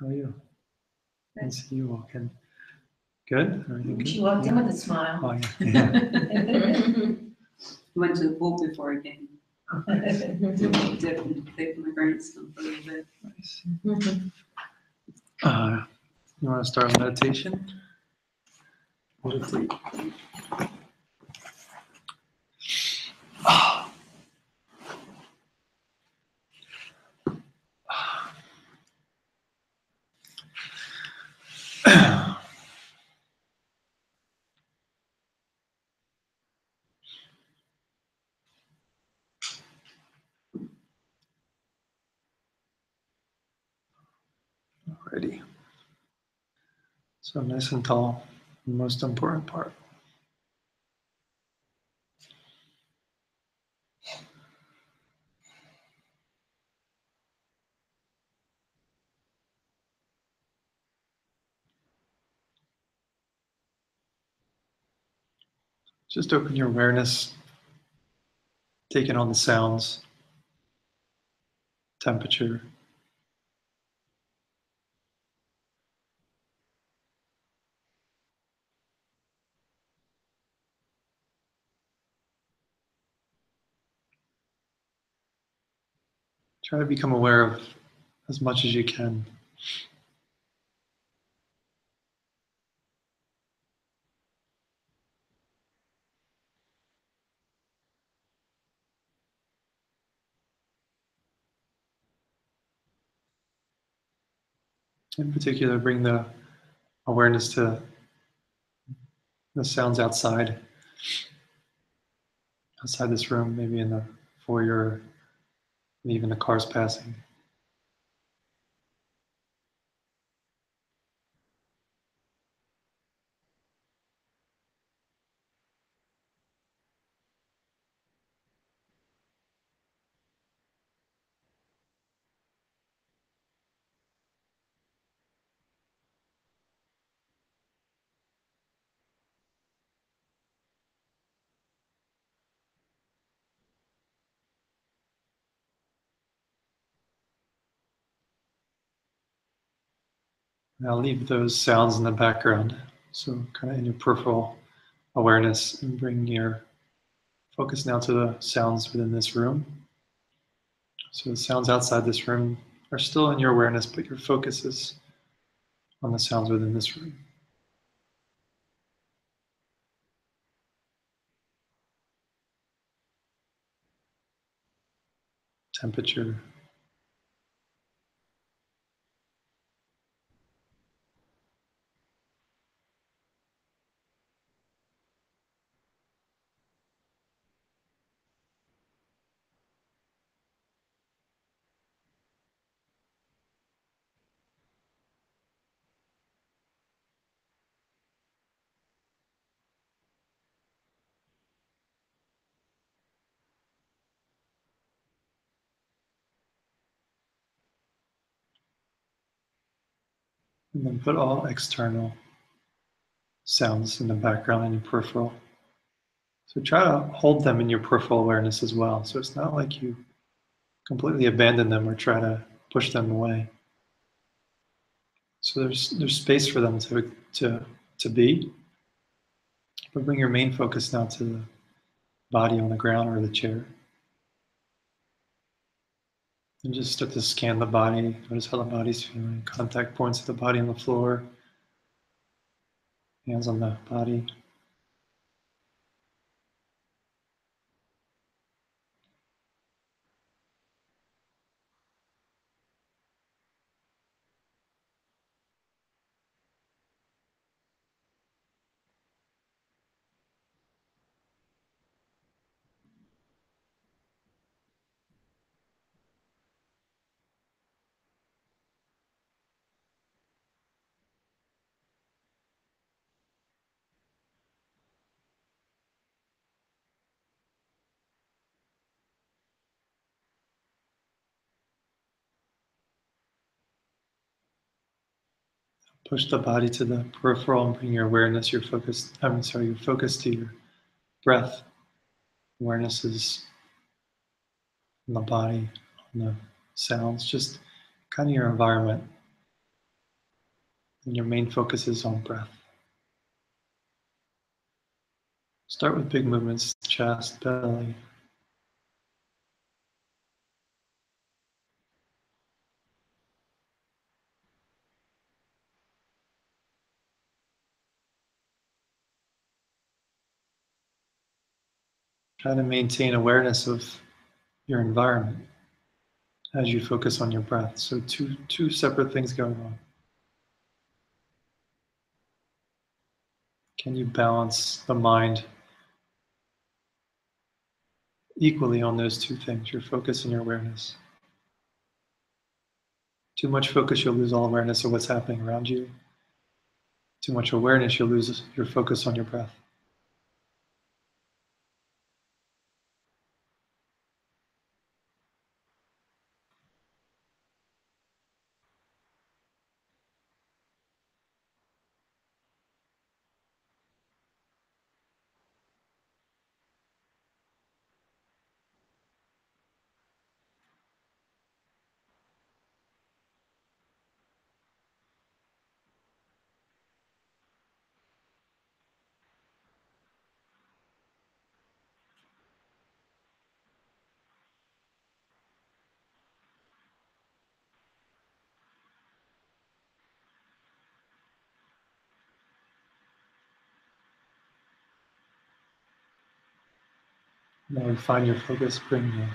How are you? I can see you walking. Good? She walked in with a smile. Oh, yeah. Went to the pool before I came. Dip and take my grandson for a little bit. Nice. You want to start meditation? Meditate. Alrighty. So nice and tall, the most important part. Just open your awareness, take in all the sounds, temperature. Try to become aware of as much as you can. In particular, bring the awareness to the sounds outside this room, maybe in the foyer, and even the cars passing. Now leave those sounds in the background, so kind of in your peripheral awareness, and bring your focus now to the sounds within this room. So the sounds outside this room are still in your awareness, but your focus is on the sounds within this room. Temperature. And then put all external sounds in the background in your peripheral. So try to hold them in your peripheral awareness as well. So it's not like you completely abandon them or try to push them away. So there's space for them to be, but bring your main focus now to the body on the ground or the chair. And just start to scan the body. Notice how the body's feeling. Contact points of the body on the floor. Hands on the body. Push the body to the peripheral and bring your awareness, your focus to your breath. Awareness is on the body, on the sounds, just kind of your environment. and your main focus is on breath. Start with big movements, chest, belly. Try to maintain awareness of your environment as you focus on your breath. So two separate things going on. Can you balance the mind equally on those two things, your focus and your awareness? Too much focus, you'll lose all awareness of what's happening around you. Too much awareness, you'll lose your focus on your breath. Now refine your focus, bring you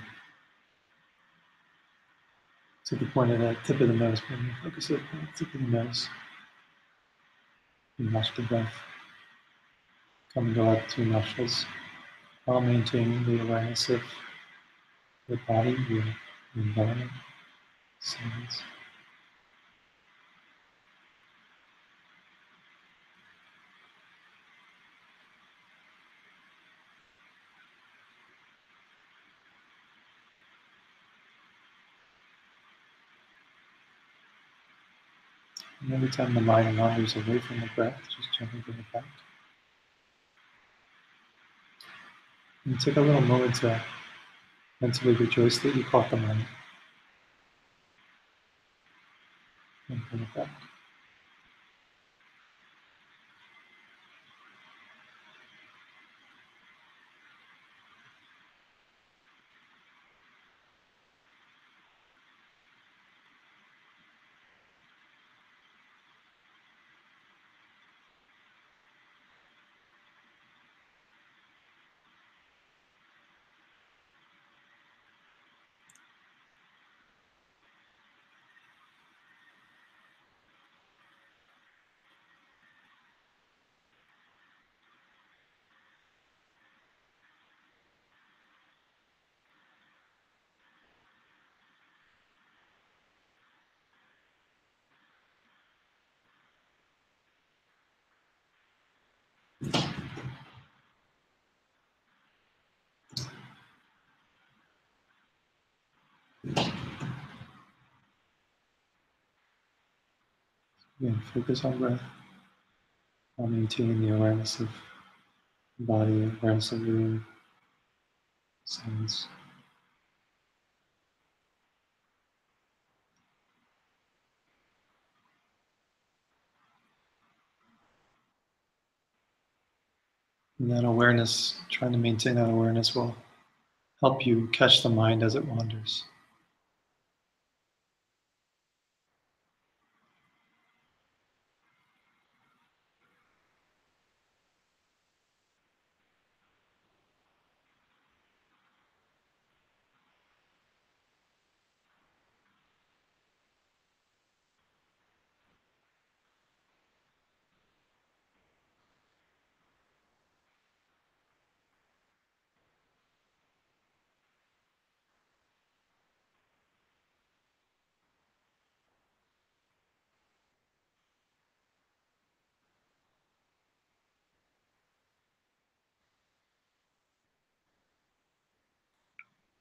to the point of the tip of the nose, bring your focus at the tip of the nose. And watch the breath come and go out between nostrils, while maintaining the awareness of your body, your environment, sounds. And every time the mind wanders away from the breath, just gently bring it back. And take a little moment to mentally rejoice that you caught the mind. And bring it back. Again, focus on breath while maintaining the awareness of the body, awareness of the room, sounds. And that awareness, trying to maintain that awareness will help you catch the mind as it wanders.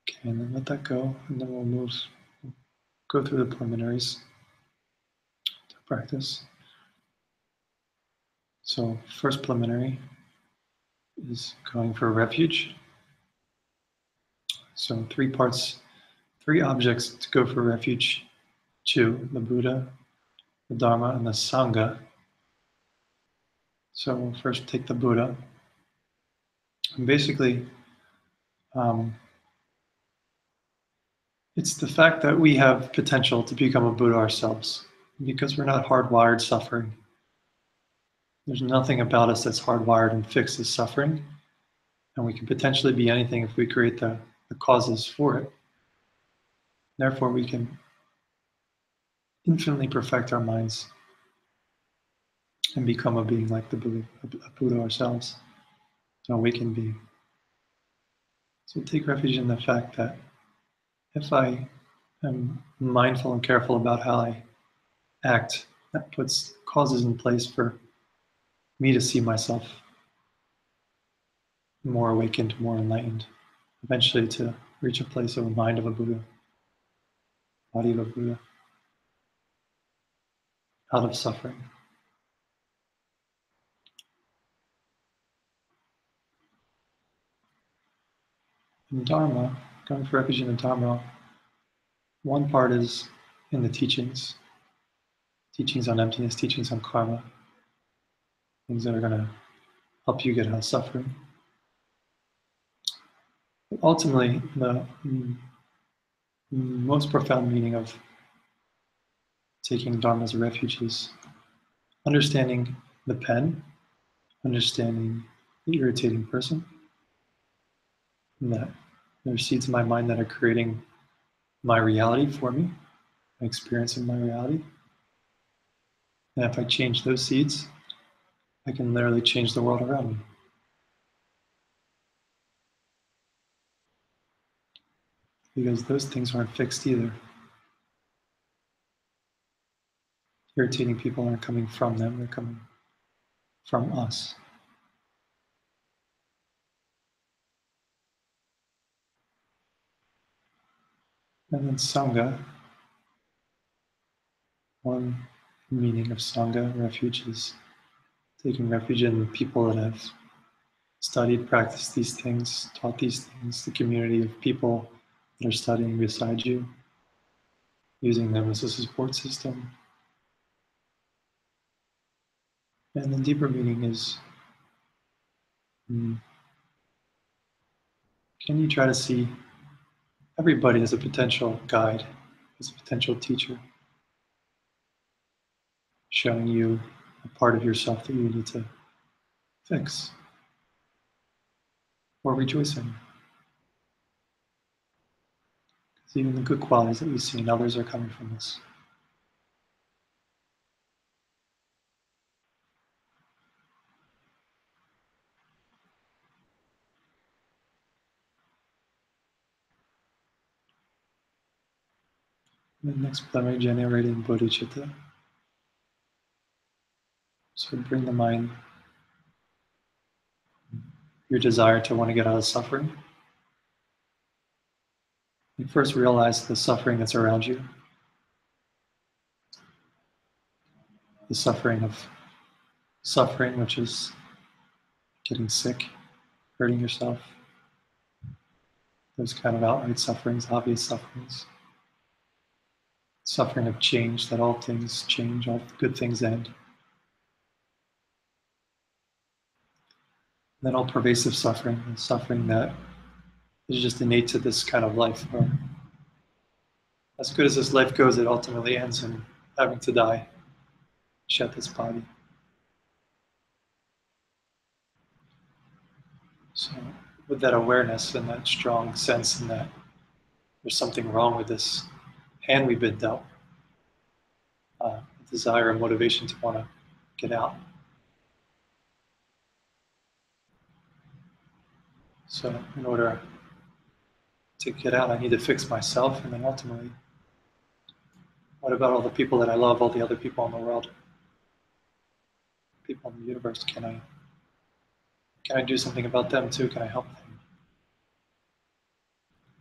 Okay, and then let that go, and then we'll go through the preliminaries to practice. So, first preliminary is going for refuge. So, three parts, three objects to go for refuge to: the Buddha, the Dharma, and the Sangha. So we'll first take the Buddha. And basically, it's the fact that we have potential to become a Buddha ourselves because we're not hardwired suffering. There's nothing about us that's hardwired and fixes suffering. And we can potentially be anything if we create the causes for it. Therefore, we can infinitely perfect our minds and become a being like the Buddha, a Buddha ourselves, an awakened being. So take refuge in the fact that if I am mindful and careful about how I act, that puts causes in place for me to see myself more awakened, more enlightened, eventually to reach a place of a mind of a Buddha, body of a Buddha, out of suffering. In Dharma, going for refuge in the Dharma, one part is in the teachings on emptiness, teachings on karma, things that are going to help you get out of suffering. But ultimately, the most profound meaning of taking Dharma as a refuge is understanding the pen, understanding the irritating person, and that there are seeds in my mind that are creating my reality for me, my experience in my reality. And if I change those seeds, I can literally change the world around me. Because those things aren't fixed either. Irritating people aren't coming from them, they're coming from us. And then Sangha, one meaning of Sangha, refuge, is taking refuge in people that have studied, practiced these things, taught these things, the community of people that are studying beside you, using them as a support system. And the deeper meaning is, can you try to see everybody as a potential guide, as a potential teacher, showing you a part of yourself that you need to fix or rejoice in? Because even the good qualities that we see in others are coming from us. And the next primary generating bodhicitta. So bring the mind, your desire to want to get out of suffering. You first realize the suffering that's around you. The suffering, which is getting sick, hurting yourself. Those kind of outright sufferings, obvious sufferings. Suffering of change, that all things change, all good things end. Then all pervasive suffering, and suffering that is just innate to this kind of life, where as good as this life goes, it ultimately ends in having to die, shed this body. So with that awareness and that strong sense in that there's something wrong with this hand we've been dealt, desire and motivation to want to get out. So in order to get out, I need to fix myself, and then ultimately, what about all the people that I love, all the other people in the world, people in the universe? Can I do something about them too? Can I help them?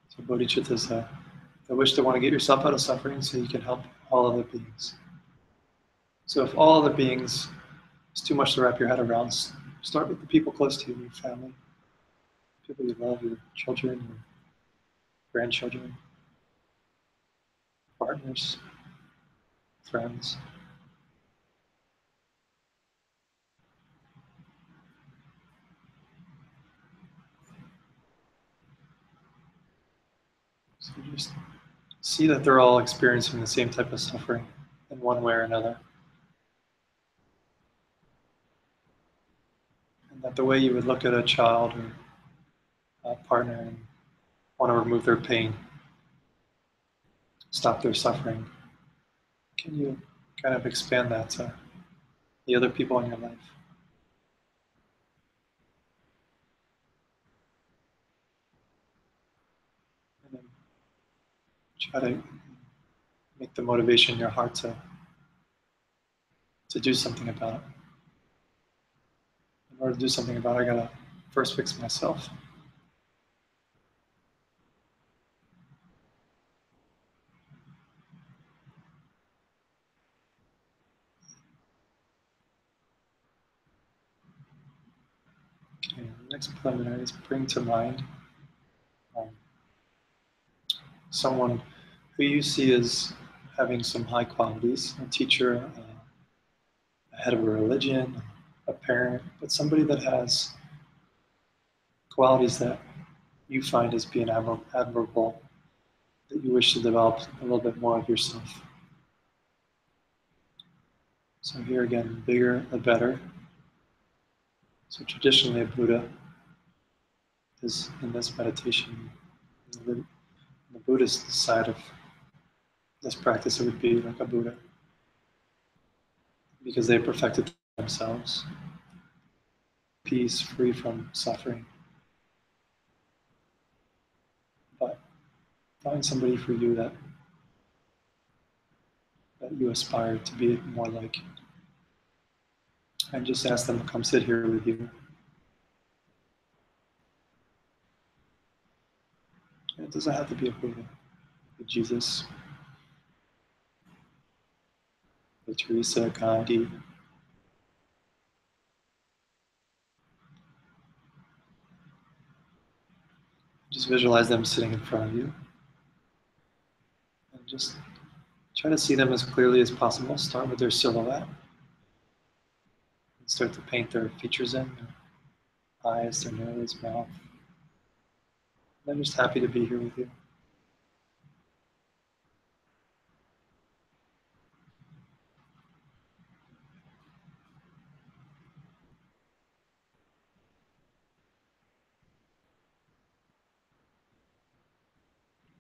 So bodhicitta is the wish to want to get yourself out of suffering so you can help all other beings. So if all other beings is too much to wrap your head around, start with the people close to you, your family, people you love, your children, your grandchildren, partners, friends. see that they're all experiencing the same type of suffering in one way or another. And that the way you would look at a child or a partner and want to remove their pain, stop their suffering, can you kind of expand that to the other people in your life? And then try to make the motivation in your heart to do something about it. In order to do something about it, I gotta first fix myself. Okay, the next preliminary is bring to mind um, someone who you see as having some high qualities, a teacher, a head of a religion, a parent, but somebody that has qualities that you find as being admirable, that you wish to develop a little bit more of yourself. So here again, bigger the better. So traditionally a Buddha is in this meditation, in the Buddhist side of this practice, it would be like a Buddha, because they perfected themselves, peace, free from suffering. But find somebody for you that you aspire to be more like, and just ask them to come sit here with you. It doesn't have to be a Buddha, a Jesus, a Teresa, Gandhi. Just visualize them sitting in front of you, and just try to see them as clearly as possible. Start with their silhouette and start to paint their features in, their eyes, their nose, mouth. They're just happy to be here with you.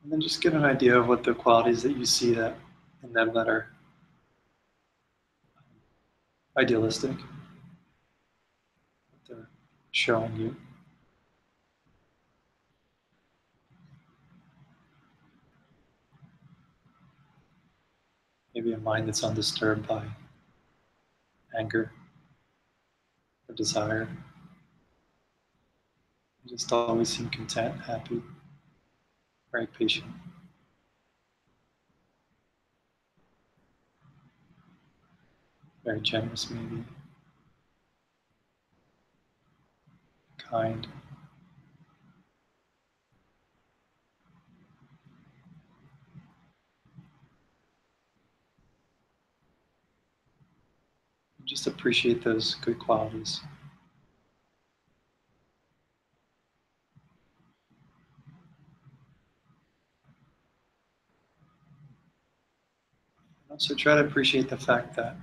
And then just get an idea of what the qualities that you see that in them that are idealistic, what they're showing you. Maybe a mind that's undisturbed by anger or desire. You just always seem content, happy, very patient. Very generous, maybe, kind. Just appreciate those good qualities. Also, try to appreciate the fact that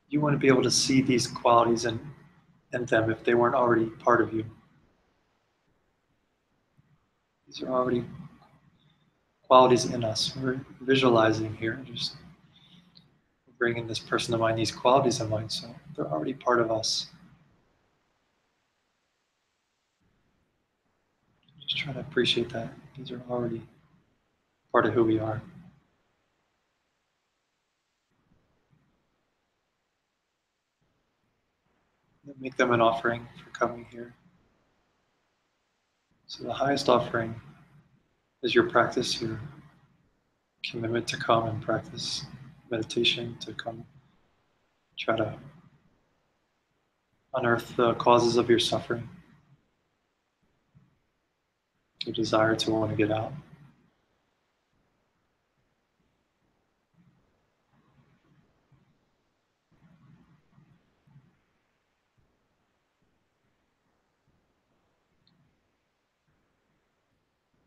you want to be able to see these qualities in them if they weren't already part of you. These are already qualities in us. We're visualizing here, just bringing this person to mind, these qualities in mind, so they're already part of us. Just try to appreciate that. These are already part of who we are. Make them an offering for coming here. So the highest offering is your practice, your commitment to come and practice meditation, to come try to unearth the causes of your suffering, your desire to want to get out.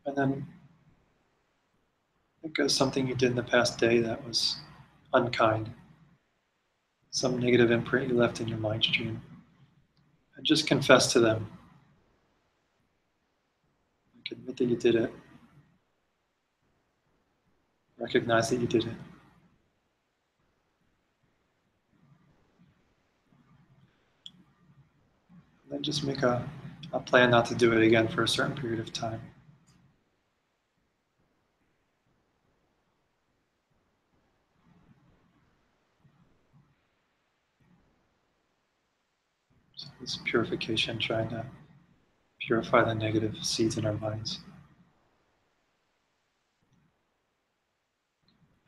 And then Think of something you did in the past day that was unkind, some negative imprint you left in your mind stream, and just confess to them. Like, admit that you did it. Recognize that you did it. And then just make a plan not to do it again for a certain period of time. So this purification, trying to purify the negative seeds in our minds.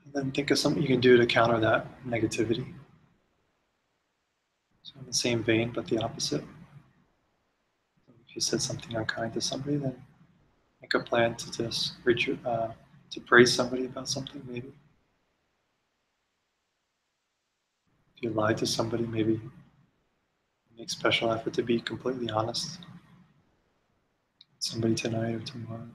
And then think of something you can do to counter that negativity. So in the same vein, but the opposite. If you said something unkind to somebody, then make a plan to just to praise somebody about something, maybe. If you lied to somebody, maybe make special effort to be completely honest. Somebody tonight or tomorrow.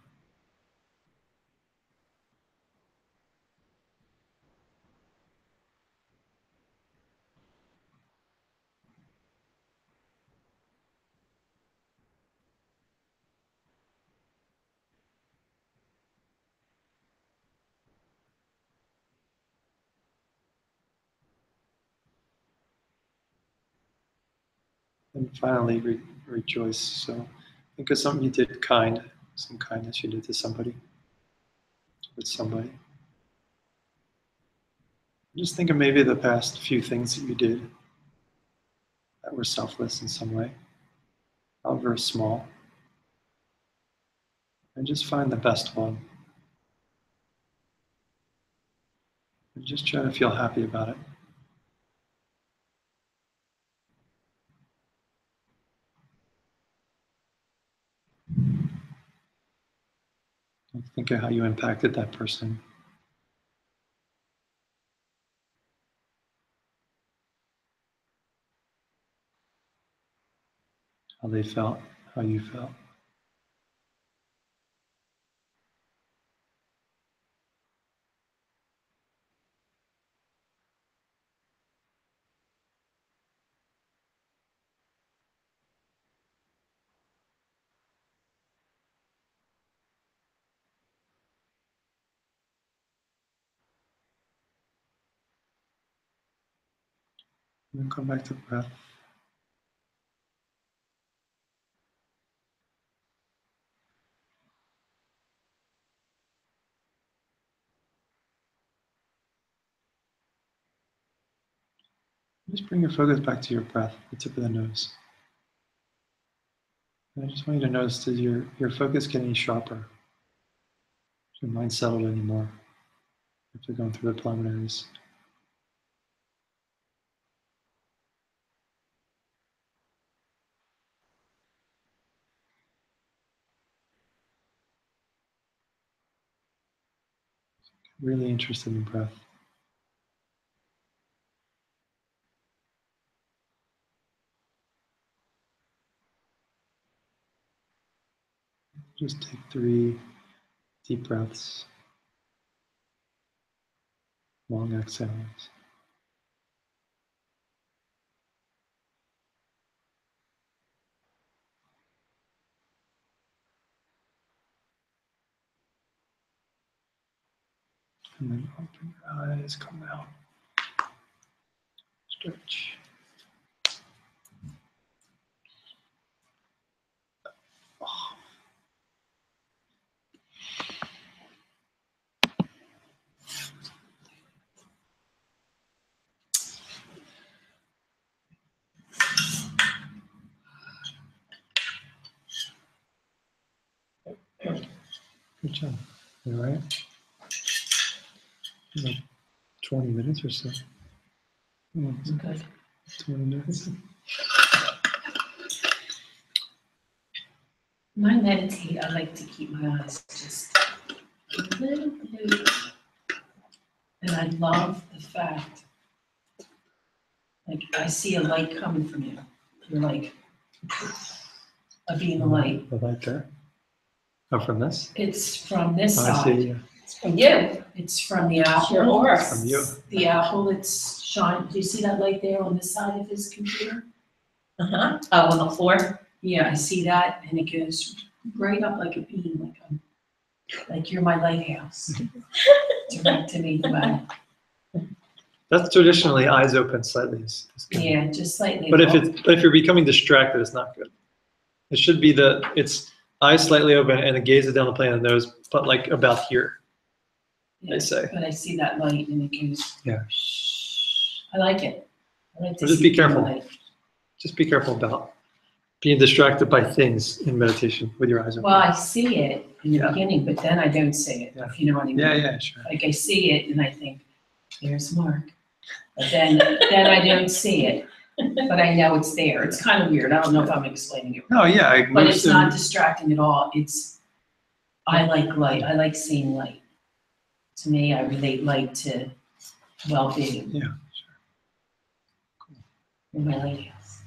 And finally, rejoice. So think of something you did kind, some kindness you did to somebody, with somebody. Just think of maybe the past few things that you did that were selfless in some way, however small. And just find the best one. And just try to feel happy about it. Think of how you impacted that person. How they felt, how you felt. And then come back to breath. Just bring your focus back to your breath, the tip of the nose. And I just want you to notice, does your focus get any sharper? Is your mind settled anymore after going through the preliminaries? Really interested in breath. Just take 3 deep breaths, long exhales. And then open your eyes, come out. Stretch. Oh. Good job. All right. Like 20 minutes or so. Good. 20 minutes. When I meditate, I like to keep my eyes just a little bit. And I love the fact, like, I see a light coming from you. You're like a beam of light. The light there? Oh, from this? It's from this Oh, I side. see. Yeah. It's from you. It's from the apple. Your aura. From you. The apple, it's shine. Do you see that light there on the side of his computer? Uh-huh. Oh, on the floor? Yeah, I see that, and it goes right up like a beam, like you're my lighthouse. Direct to me, wow. That's traditionally eyes open slightly. Is good. Yeah, just slightly. But if you're becoming distracted, it's not good. It should be it's eyes slightly open and the gaze is down the plane of the nose, but like about here. Yeah, say. But I see that light and it goes. Yeah. I like it. I like to Well, just see be careful. the light. Just be careful about being distracted by things in meditation with your eyes open. Well, I see it in the Yeah. beginning, but then I don't see it, Yeah. if you know what I mean. Yeah, sure. Like I see it and I think, there's Mark. But then I don't see it, but I know it's there. It's kind of weird. I don't know if I'm explaining it. No, yeah, But it's not distracting at all. I like light. I like seeing light. To me, I relate light to well-being. Yeah, In my lighthouse.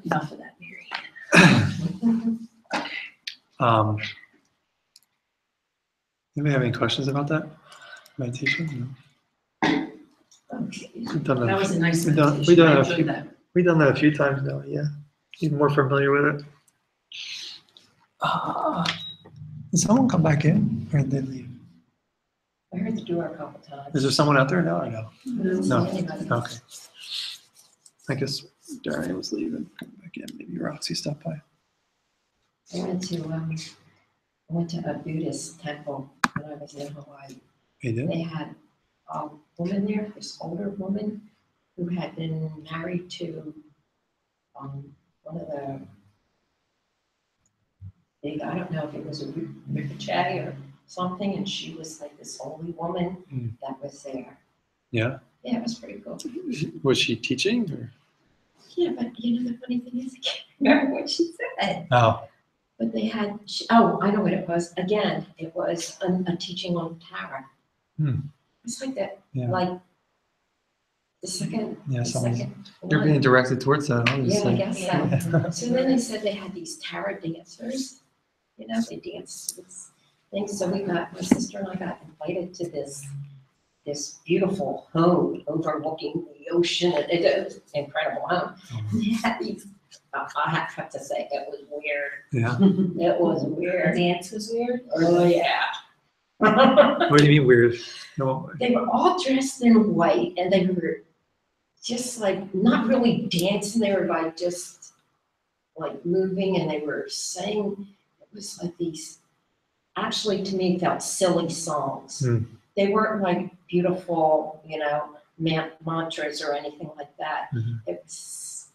Enough of that, Mary. Anybody have any questions about that meditation? No. We've done That that. was a nice We've done- meditation. we've done I a enjoyed few- that. We've done that a few times now. Yeah, even more familiar with it. Did someone come back in or did they leave? I heard the door a couple times. Is there someone out there now or no? No. Anybody? Okay. I guess Darian was leaving. Come back in. Maybe Roxy stopped by. I went to a Buddhist temple when I was in Hawaii. He did? They had a woman there, this older woman, who had been married to one of the big, I don't know if it was a Rinpoche or something, and she was like this holy woman Mm. that was there. Yeah. Yeah, it was pretty cool. Was she teaching or? Yeah, but you know, the funny thing is, I can't remember what she said. Oh, But they had, I know what it was. Again, it was a teaching on Tara. Hmm. It's like that, yeah. like the second, Yeah, the someone's- second You're one. being directed towards that, Yeah, I obviously. guess so. So then they said they had these Tara dancers, you know, they danced to this thing. So my sister and I got invited to this beautiful home overlooking the ocean. It was an incredible home. And they had these, I have to say, it was weird. Yeah. It was The weird. dance was weird? Oh, yeah. What do you mean weird? No. They were all dressed in white and they were just like, not really dancing, they were like just like moving and they were saying, it was like these, actually to me felt silly songs. Hmm. They weren't like beautiful, you know, mantras or anything like that. Mhm. It was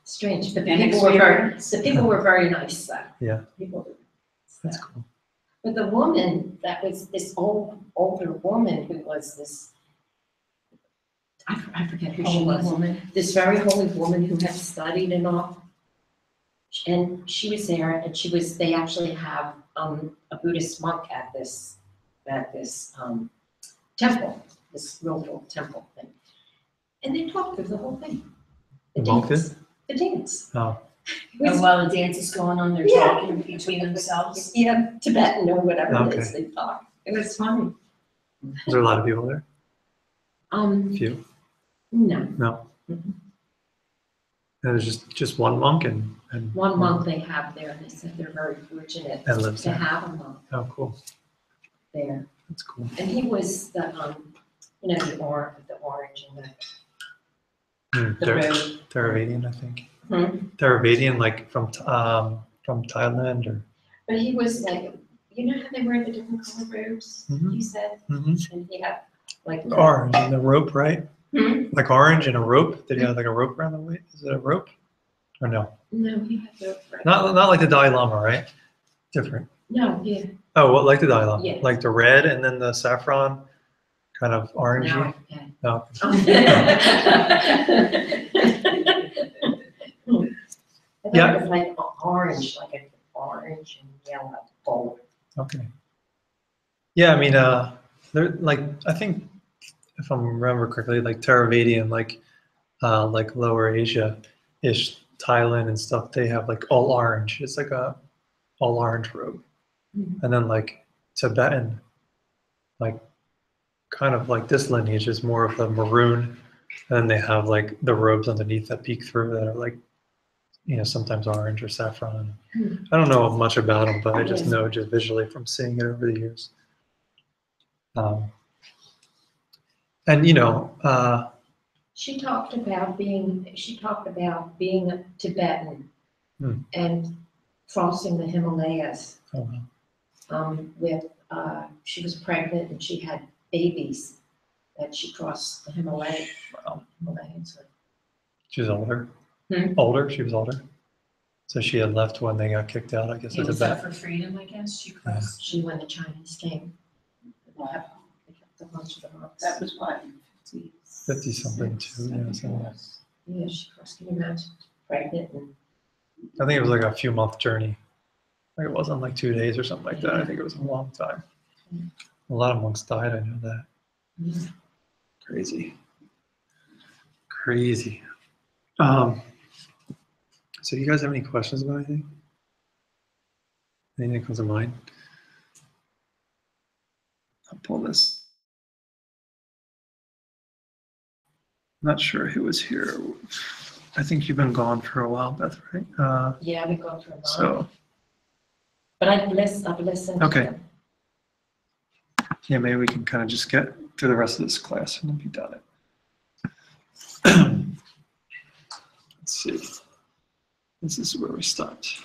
strange, but the An people were very, experience. the people were very nice though. Yeah. People were nice, That's though. cool. But the woman that was this older woman who was this, I forget who she Holy was. woman. This very holy woman who had studied and all. And she was there and they actually have a Buddhist monk at this temple, this real little temple thing. And they talked through the whole thing. The monk dance. The dance. Oh, It was- And while the dance is going on, they're Yeah. talking between themselves. Yeah, Tibetan or whatever it is Okay. they talk. It was funny. is there a lot of people there? A few? No, No. Mhm. And there's just one monk and one monk they have there, and they said they're very fortunate And lives to there. have a monk Oh, cool. there. That's cool. And he was the, you know, the orange and the road. Theravadian, I think. Hmm. Theravadian, like from Thailand or. But he was like, you know how they wear the different color robes, Mhm. you said? Mhm. And he had like. the- Orange and the rope, right? Hmm? Like orange and a rope. Did he have like a rope around the waist? Is it a rope? Or no? No, he had the. Not like the Dalai Lama, right? Different. No, yeah. Oh, what like the Dalai Lama? Yeah. Like the red and then the saffron, kind of orangey. Now, okay. No. I thought Yeah. it was like orange, like an orange and yellow gold. Okay. Yeah, I mean, they're like I think if I remember correctly, like Theravadian, like Lower Asia, ish, Thailand and stuff, they have like all orange. It's like a all orange robe. And then like Tibetan, like kind of like this lineage is more of the maroon. And then they have like the robes underneath that peek through that are like, sometimes orange or saffron. I don't know much about them, but I just know just visually from seeing it over the years. And She talked about being a Tibetan and crossing the Himalayas. oh, wow. She was pregnant and she had babies that she crossed the Himalayas with. She was older. She was older. So she had left when they got kicked out, I guess. It was up for freedom, I guess. She crossed. She when the Chinese came. They kept a bunch of the monks. That was what? 50 something too. Yeah, so Yeah, she crossed. Can you imagine? Pregnant and I think it was like a few month journey. Like it wasn't like 2 days or something like that. I think it was a long time. A lot of monks died. I know that. Crazy. So you guys have any questions about anything? Anything that comes to mind? I'll pull this. Not sure who was here. I think you've been gone for a while, Beth, right? yeah, we go through a lot. So, But I've listened. Okay. To them. yeah, maybe we can kind of just get through the rest of this class and then be done it. Let's see. This is where we stopped.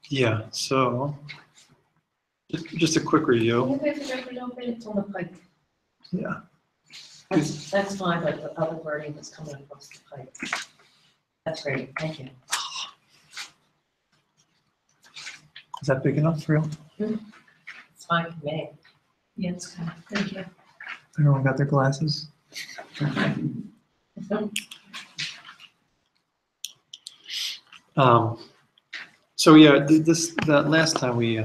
Yeah, so just a quick Can review. you put the record over? It's on the pipe. Yeah. That's fine, but the other wording was coming across the pipe. That's great, thank you. Is that big enough for you? It's fine for me. Yeah, it's kind of, thank you. Everyone got their glasses? So yeah, that last time we,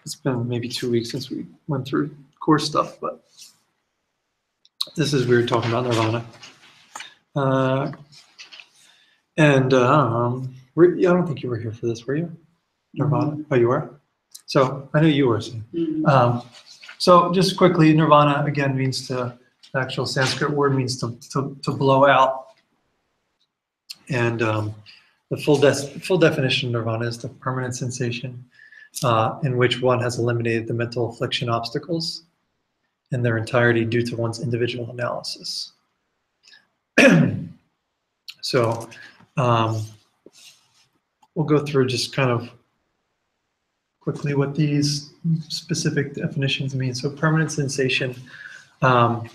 it's been maybe 2 weeks since we went through course stuff, but we were talking about Nirvana. And I don't think you were here for this, were you? Nirvana? Oh, you were? So I knew you were. So just quickly, Nirvana again means the actual Sanskrit word means to blow out. And the full definition of Nirvana is the permanent sensation in which one has eliminated the mental affliction obstacles in their entirety due to one's individual analysis. So we'll go through just kind of quickly what these specific definitions mean. So permanent sensation, talk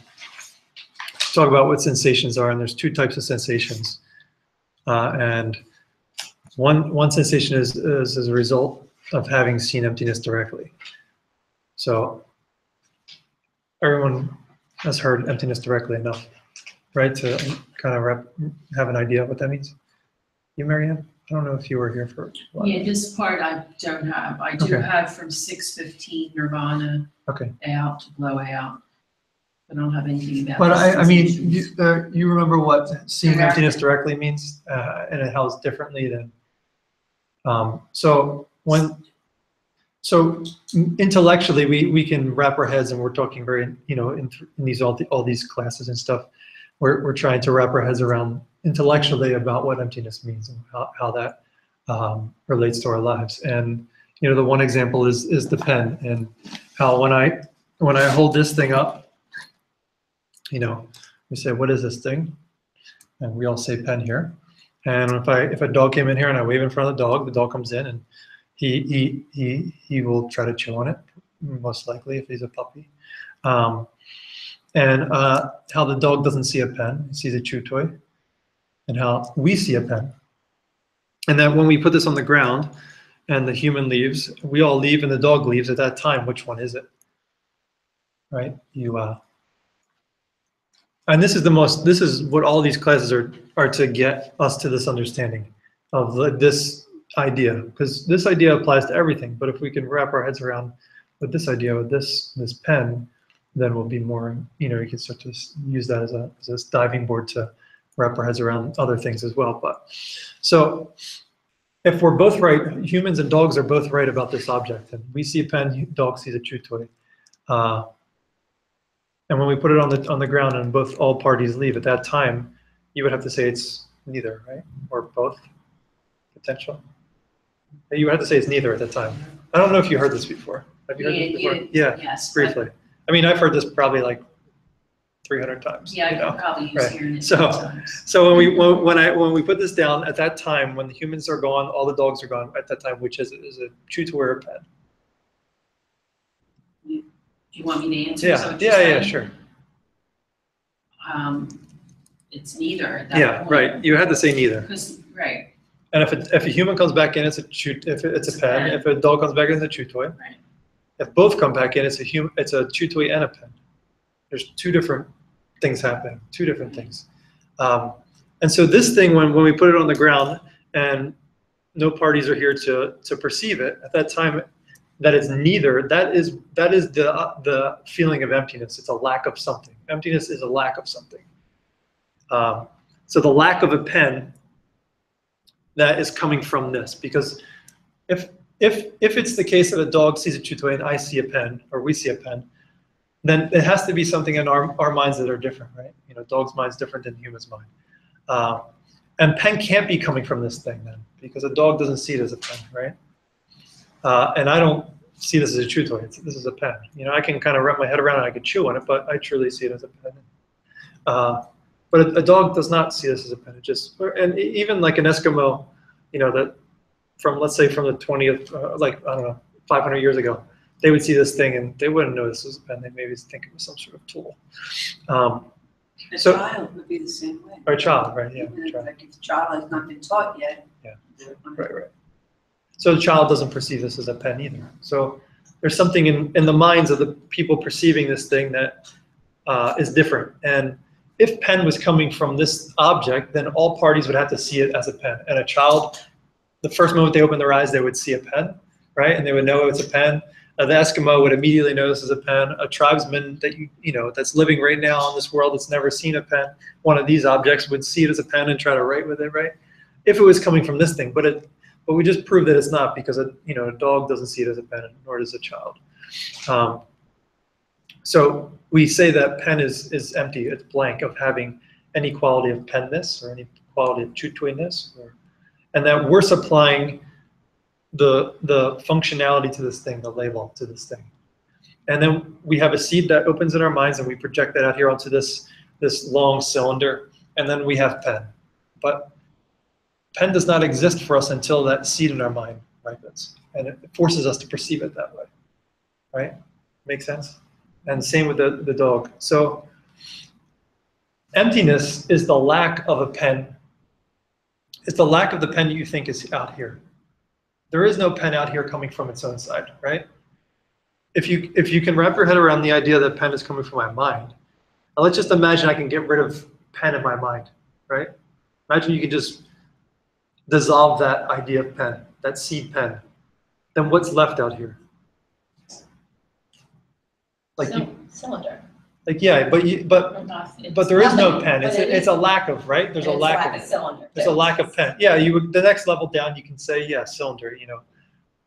about what sensations are, and there's two types of sensations. And one sensation is as a result of having seen emptiness directly. So everyone has heard emptiness directly enough, right, to kind of have an idea of what that means. You, Marianne? I don't know if you were here for a while. Yeah, this part I don't have. I do Okay. have from 6:15 Nirvana Okay. out to blow out. I don't have anything about. But the I mean, sensations. you remember what seeing Directly. emptiness directly means, and how it's differently than. So intellectually, we can wrap our heads, and we're talking very, in these all these classes and stuff, we're trying to wrap our heads around intellectually about what emptiness means and how that relates to our lives. And the one example is the pen, and how when I hold this thing up. We say, what is this thing? And we all say pen here. And if a dog came in here and I wave in front of the dog comes in and he will try to chew on it, most likely if he's a puppy. And how the dog doesn't see a pen, he sees a chew toy, and how we see a pen. And that when we put this on the ground and the human leaves, we all leave and the dog leaves at that time, which one is it? Right? And this is what all these classes are to get us to this understanding of this idea, because this idea applies to everything. But if we can wrap our heads around with this idea, with this pen, then we'll be more, we can start to use that as a diving board to wrap our heads around other things as well. But so if we're both right, humans and dogs are both right about this object, and we see a pen, dog sees a chew toy. And when we put it on the ground and all parties leave at that time, you would have to say it's neither, right? Or both, potential. You would have to say it's neither at that time. I don't know if you heard this before. Have you heard this before? Yeah, Yes. briefly. I mean, I've heard this probably like 300 times. Yeah, I you know? could probably use Right. hearing it So- sometimes. So when we put this down at that time, when the humans are gone, all the dogs are gone at that time, which is a chew toy or a pen. Do you want me to answer? Is that Yeah, what you're yeah, saying? sure. It's neither at that Yeah, point. right. You had to say neither. Because, right, And if a human comes back in, it's a pen. If a dog comes back in, it's a chew toy. right. If both come back in, it's a chew toy and a pen. There's two different things happening, two different things. And so this thing, when we put it on the ground and no parties are here to perceive it, at that time, that it's neither, that is the feeling of emptiness. It's a lack of something. Emptiness is a lack of something. So the lack of a pen, that is coming from this, because if it's the case that a dog sees a chew toy and I see a pen, or we see a pen, then it has to be something in our minds that are different, right? You know, dog's mind's different than human's mind. And pen can't be coming from this thing then, because a dog doesn't see it as a pen, right? And I don't see this as a chew toy. This is a pen. You know, I can kind of wrap my head around it, I could chew on it, but I truly see it as a pen. But a dog does not see this as a pen. It just, and even like an Eskimo, you know, that from, let's say from the 20th, like, I don't know, 500 years ago, they would see this thing and they wouldn't know this was a pen. They maybe think it was some sort of tool. A So- child would be the same way. Or a child, right? Yeah, Even if, child. like, if the child has not been taught yet. Yeah. they're Right. So the child doesn't perceive this as a pen either. So there's something in the minds of the people perceiving this thing that is different. And if pen was coming from this object, then all parties would have to see it as a pen. And a child, the first moment they open their eyes, they would see a pen, right? And they would know it's a pen. The Eskimo would immediately know this is a pen. A tribesman that you know that's living right now in this world that's never seen a pen, one of these objects would see it as a pen and try to write with it, right? If it was coming from this thing, but we just proved that it's not, because a dog doesn't see it as a pen, nor does a child. So we say that pen is empty, it's blank of having any quality of penness or any quality of chew toyness, and that we're supplying the functionality to this thing, the label to this thing. And then we have a seed that opens in our minds and we project that out here onto this long cylinder, and then we have pen. But pen does not exist for us until that seed in our mind ripens, and it forces us to perceive it that way, right? Make sense? And same with the dog. So emptiness is the lack of a pen. It's the lack of the pen that you think is out here. There is no pen out here coming from its own side, right? If you can wrap your head around the idea that pen is coming from my mind, now let's just imagine I can get rid of pen in my mind, right? Imagine you can just dissolve that idea of pen, that seed pen. Then what's left out here? Like Cylinder. yeah, but there is no pen. It's a lack of, right? There's a lack of cylinder. there's a lack of pen. Yeah, the next level down you can say, yeah, cylinder, you know.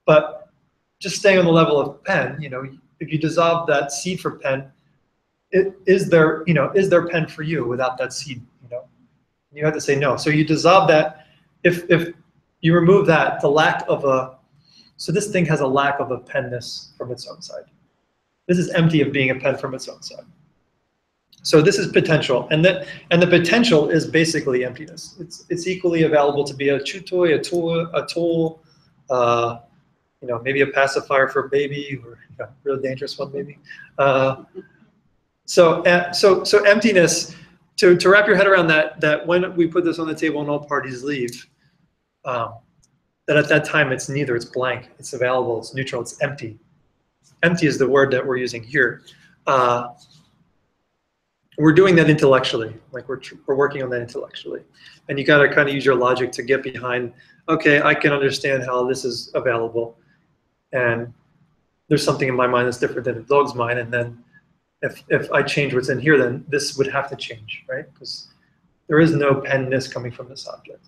But just staying on the level of pen, you know, if you dissolve that seed for pen, is there pen for you without that seed, you know? You have to say no. So you dissolve that. If you remove that, the lack of so this thing has a lack of a penness from its own side. This is empty of being a pen from its own side. So this is potential, and the potential is basically emptiness. It's equally available to be a chew toy, a tool, you know, maybe a pacifier for a baby, or a real dangerous one maybe. So emptiness. To wrap your head around that when we put this on the table and all parties leave, that at that time it's neither. It's blank. It's available. It's neutral. It's empty. Empty is the word that we're using here. We're doing that intellectually, like we're working on that intellectually. And you gotta kind of use your logic to get behind, okay, I can understand how this is available. And there's something in my mind that's different than a dog's mind. And then if I change what's in here, then this would have to change, right? Because there is no penness coming from this object.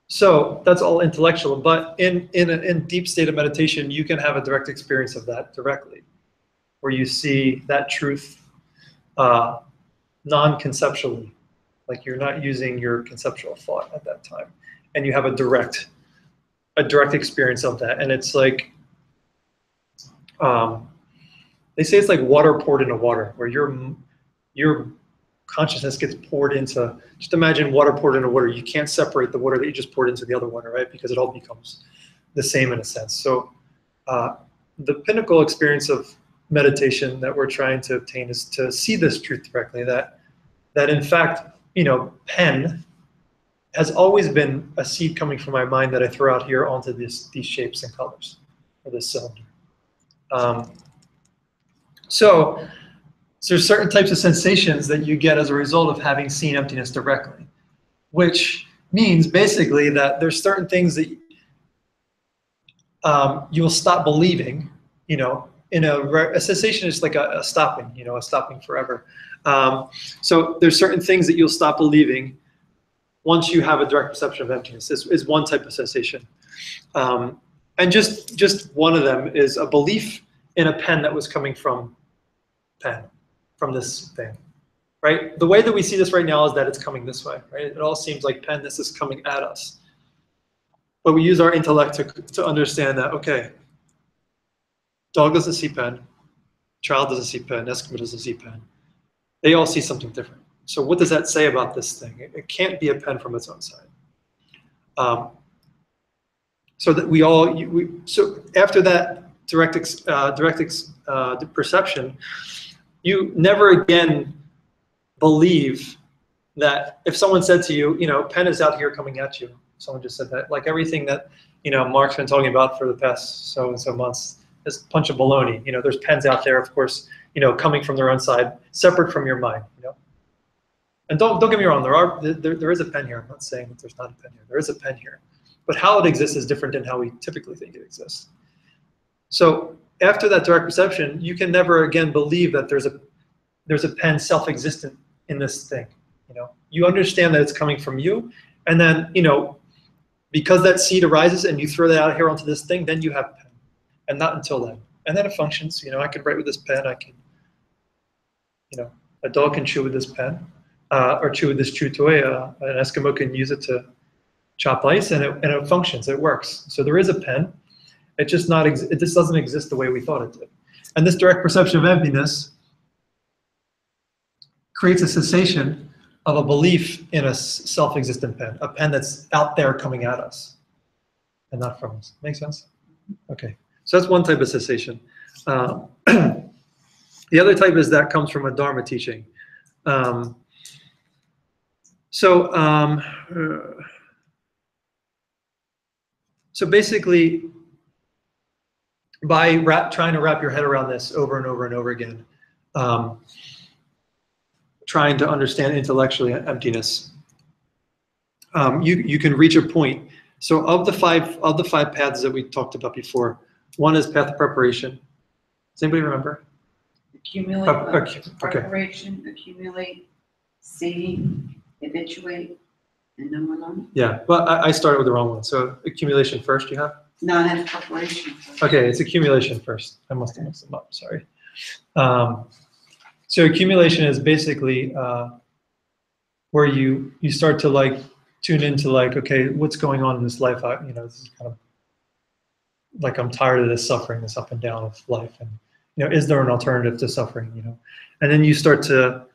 So that's all intellectual, but in deep state of meditation, you can have a direct experience of that directly, where you see that truth non-conceptually, like you're not using your conceptual thought at that time, and you have a direct experience of that. And it's like, they say it's like water poured into water, where your consciousness gets poured into, just imagine water poured into water. You can't separate the water that you just poured into the other water, right? Because it all becomes the same in a sense. So the pinnacle experience of meditation that we're trying to obtain is to see this truth directly, that in fact, pen has always been a seed coming from my mind that I throw out here onto these shapes and colors, or this cylinder. So there's certain types of sensations that you get as a result of having seen emptiness directly, which means basically that there's certain things that you will stop believing, a cessation is like a stopping, a stopping forever. So there's certain things that you'll stop believing once you have a direct perception of emptiness. This is one type of cessation. And just one of them is a belief in a pen that was coming from this thing, right? The way that we see this right now is that it's coming this way, right? It all seems like pen, this is coming at us. But we use our intellect to understand that, okay, dog doesn't see pen, child doesn't see pen, Eskimo doesn't see pen. They all see something different. So what does that say about this thing? It can't be a pen from its own side. So that so after that direct perception, you never again believe that if someone said to you, pen is out here coming at you. Someone just said that, like everything that Mark's been talking about for the past so and so months is a bunch of baloney. There's pens out there, of course, coming from their own side, separate from your mind. And don't get me wrong, there is a pen here. I'm not saying that there's not a pen here. There is a pen here, but how it exists is different than how we typically think it exists. So after that direct perception, you can never again believe that there's a pen self-existent in this thing. You understand that it's coming from you, and then because that seed arises and you throw that out here onto this thing, then you have a pen, and not until then. And then it functions. I can write with this pen. I can, a dog can chew with this pen, or chew with this chew toy. An Eskimo can use it to chop ice, and it functions. It works. So there is a pen. It just doesn't exist the way we thought it did. And this direct perception of emptiness creates a cessation of a belief in a self-existent pen, a pen that's out there coming at us and not from us. Make sense? Okay. So that's one type of cessation. The other type is that comes from a Dharma teaching. So basically, by trying to wrap your head around this over and over and over again, trying to understand intellectually emptiness, you can reach a point. So of the five paths that we talked about before, one is path of preparation. Does anybody remember? Preparation, accumulate, seeing, habituate, and no more learning. Yeah, well, I started with the wrong one. So accumulation first, you have? No, I have preparation. Okay, it's accumulation first. I must have mixed them up, sorry. So accumulation is basically where you start to tune into okay, what's going on in this life? This is kind of like, I'm tired of this suffering, this up and down of life, and is there an alternative to suffering? And then you start to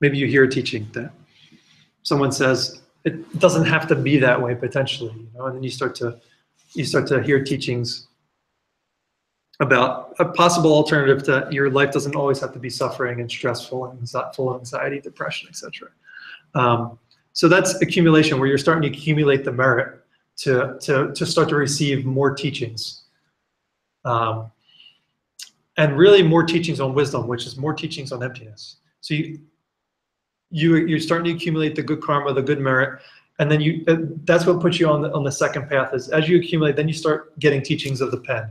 maybe you hear a teaching that someone says it doesn't have to be that way potentially, and then you start to hear teachings about a possible alternative to your life doesn't always have to be suffering and stressful and full of anxiety, depression, etc. So that's accumulation, where you're starting to accumulate the merit to start to receive more teachings, and really more teachings on wisdom, which is more teachings on emptiness. So you're starting to accumulate the good karma, the good merit, and then that's what puts you on the second path. Is as you accumulate, then you start getting teachings of the pen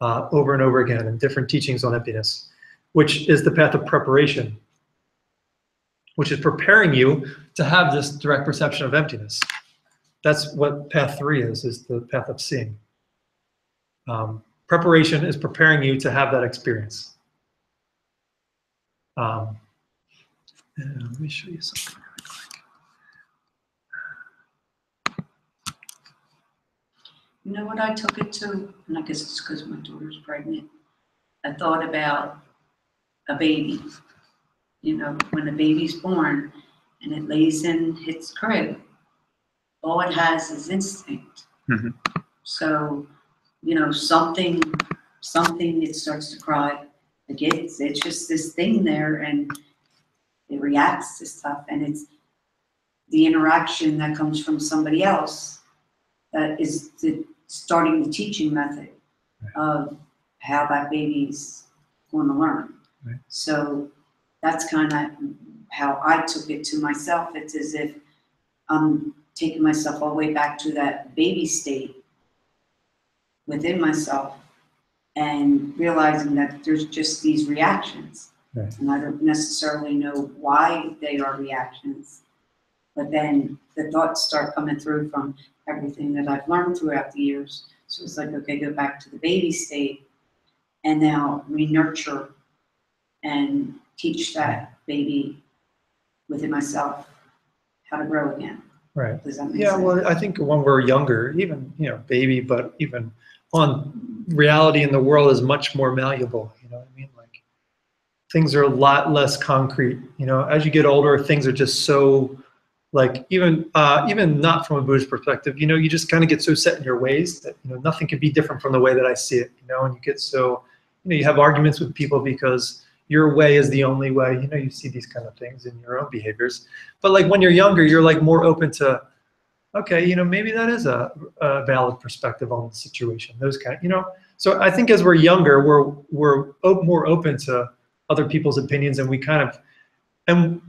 over and over again, and different teachings on emptiness, which is the path of preparation, which is preparing you to have this direct perception of emptiness. That's what path 3 is the path of seeing. Preparation is preparing you to have that experience. And let me show you something really quick. You know what I took it to? And I guess it's because my daughter's pregnant. I thought about a baby. You know, when a baby's born and it lays in its crib, all it has is instinct. Mhm. So, you know, something, it starts to cry. It's just this thing there, and it reacts to stuff, and it's the interaction that comes from somebody else that is starting the teaching method of how that baby's going to learn. Right. So that's kind of how I took it to myself. It's as if I'm taking myself all the way back to that baby state within myself and realizing that there's just these reactions. Right. And I don't necessarily know why they are reactions, but then the thoughts start coming through from everything that I've learned throughout the years. So it's like, okay, go back to the baby state and now re-nurture and teach that baby within myself how to grow again. Right. Does that make Yeah, sense? well, I think when we're younger, even, you know, baby, but even on reality in the world is much more malleable. You know what I mean? Like, things are a lot less concrete. You know, as you get older, things are just so, like, even not from a Buddhist perspective, you know, you just kind of get so set in your ways that, you know, nothing can be different from the way that I see it, you know, and you get so, you know, you have arguments with people because your way is the only way. You know, you see these kind of things in your own behaviors. But like when you're younger, you're like more open to, okay, you know, maybe that is a valid perspective on the situation. Those kind of, you know. So I think as we're younger, we're more open to other people's opinions, and we kind of, and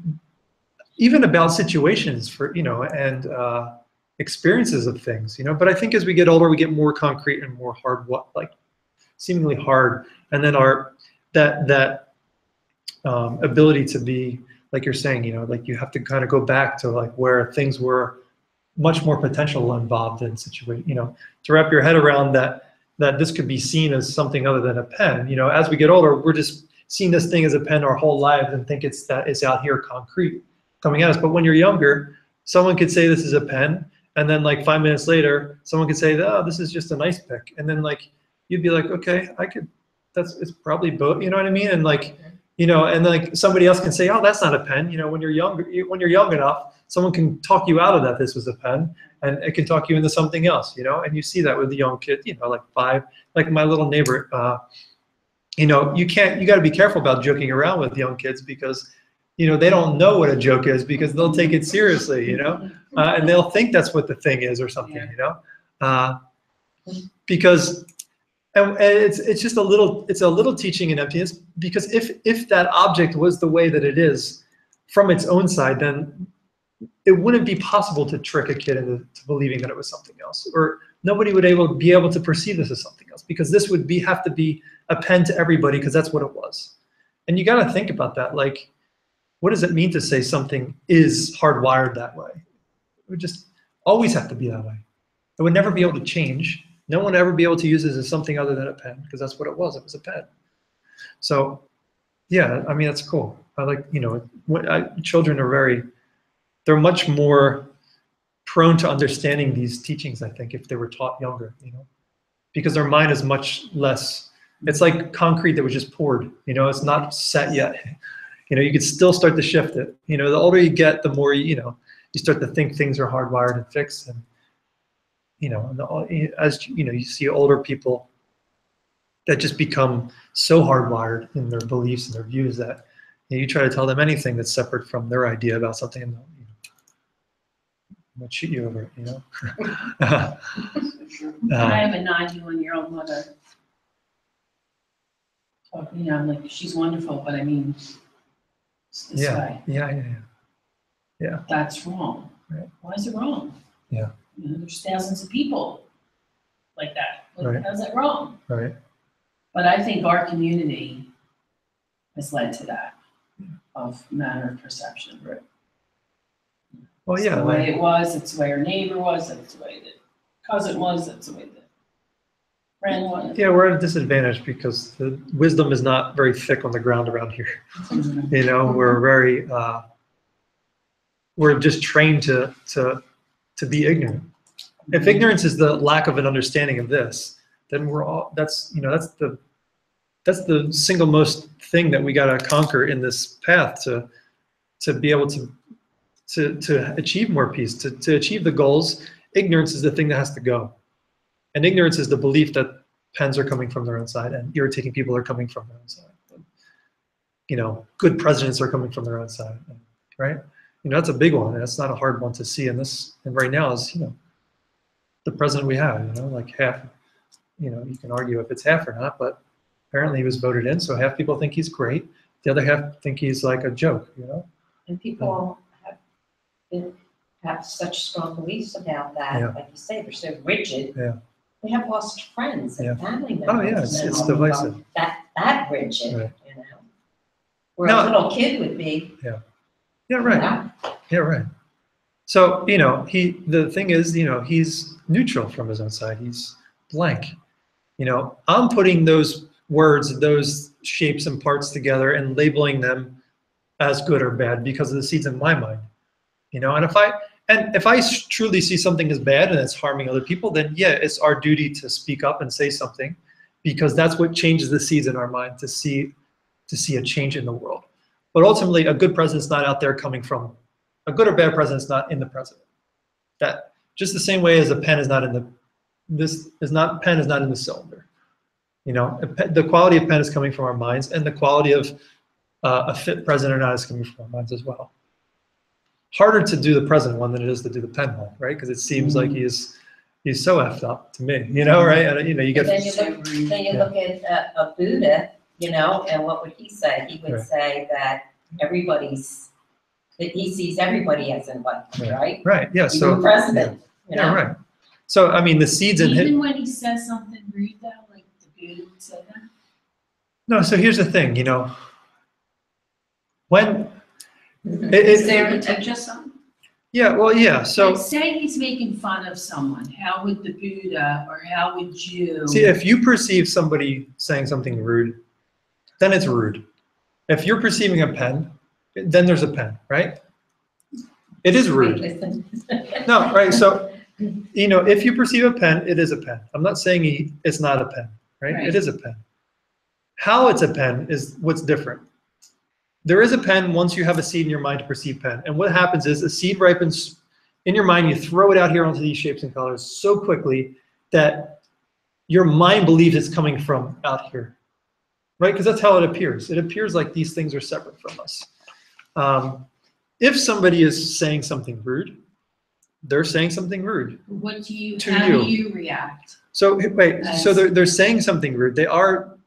even about situations for, you know, and experiences of things, you know. But I think as we get older, we get more concrete and more hard, like seemingly hard, and then that ability to be, like you're saying, you know, like you have to kind of go back to like where things were much more potential involved in situation, you know, to wrap your head around that this could be seen as something other than a pen. You know, as we get older, we're just seeing this thing as a pen our whole lives and think it's out here concrete coming at us. But when you're younger, someone could say this is a pen, and then like 5 minutes later, someone could say, oh, this is just an ice pick, and then like you'd be like, okay, it's probably both, you know what I mean? And like, you know, and like somebody else can say, oh, that's not a pen. You know, when you're young enough, someone can talk you out of that this was a pen, and it can talk you into something else, you know. And you see that with the young kids, you know, like 5, like my little neighbor, you know, you got to be careful about joking around with young kids because, you know, they don't know what a joke is because they'll take it seriously, you know, and they'll think that's what the thing is or something, you know, because. And it's just a little teaching in emptiness, because if that object was the way that it is from its own side, then it wouldn't be possible to trick a kid into believing that it was something else, or nobody would be able to perceive this as something else, because this would have to be a pen to everybody because that's what it was. And you got to think about that. Like, what does it mean to say something is hardwired that way? It would just always have to be that way. It would never be able to change. No one would ever be able to use this as something other than a pen, because that's what it was. It was a pen. So, yeah, I mean, that's cool. I like, you know, children are they're much more prone to understanding these teachings, I think, if they were taught younger, you know, because their mind is much less, it's like concrete that was just poured, you know, it's not set yet. You know, you could still start to shift it. You know, the older you get, the more, you know, you start to think things are hardwired and fixed. And, you know, as you know, you see older people that just become so hardwired in their beliefs and their views that, you know, you try to tell them anything that's separate from their idea about something, and they'll shoot you over it, you know. I have a 91-year-old mother. So, you know, like, she's wonderful, but I mean, it's this way. Yeah. That's wrong. Right. Why is it wrong? Yeah. You know, there's thousands of people like that. Right. How's that wrong? Right. But I think our community has led to that. of manner of perception, right? Well, It's yeah, the like, way it was, it's the way our neighbor was, that's the way the cousin was, that's the way the friend was. yeah, we're at a disadvantage because the wisdom is not very thick on the ground around here. You know, we're very, we're just trained to be ignorant. If ignorance is the lack of an understanding of this, then we're all, that's, you know, that's the single most thing that we got to conquer in this path to be able to achieve more peace, to achieve the goals. Ignorance is the thing that has to go. And ignorance is the belief that pens are coming from their own side and irritating people are coming from their own side. You know, good presidents are coming from their own side, right? You know, that's a big one, and that's not a hard one to see in this. And right now is, you know, the president we have, you know, like half, you know, you can argue if it's half or not, but apparently he was voted in, so half people think he's great. The other half think he's like a joke, you know? And people have such strong beliefs about that, Yeah. like you say, they're so rigid. Yeah. They have lost friends Yeah. and family members. Oh, yeah, it's now divisive. from that rigid, Right. you know? Where Now- a little kid would be, Yeah, you right. know? Yeah, right. So, you know, the thing is, you know, he's neutral from his own side. He's blank. You know, I'm putting those words, those shapes and parts together and labeling them as good or bad because of the seeds in my mind. You know, and if I truly see something as bad and it's harming other people, then yeah, it's our duty to speak up and say something, because that's what changes the seeds in our mind, to see a change in the world. But ultimately, a good president's not out there coming from, a good or bad president's not in the president. That just the same way as a pen is not in the, pen is not in the cylinder. You know, the quality of pen is coming from our minds, and the quality of a fit president or not is coming from our minds as well. Harder to do the president one than it is to do the pen one, right? Because it seems like he's so effed up to me, you know, right? And you know, you get. Then you look at a Buddha, you know, and what would he say? He would Right. say that that he sees everybody as enlightened, right? Right. Yeah. Even So. the president, you Yeah. know? Right. So I mean, the seeds in him. Even when he says something rude though, like the Buddha would say that? No. So here's the thing, you know. When. Is there to teach us something? Yeah. Well. Yeah. So. Like, say he's making fun of someone, how would the Buddha or how would you? See, if you perceive somebody saying something rude, then it's rude. If you're perceiving a pen, then there's a pen, right? It is rude. Listen. No, right? So, you know, if you perceive a pen, it is a pen. I'm not saying it's not a pen, right? Right. It is a pen. How it's a pen is what's different. There is a pen once you have a seed in your mind to perceive pen. And what happens is a seed ripens in your mind, you throw it out here onto these shapes and colors so quickly that your mind believes it's coming from out here, right? Because that's how it appears. It appears like these things are separate from us. If somebody is saying something rude, they're saying something rude. What do you, To how you. do you react? So wait, so As- they're saying something rude.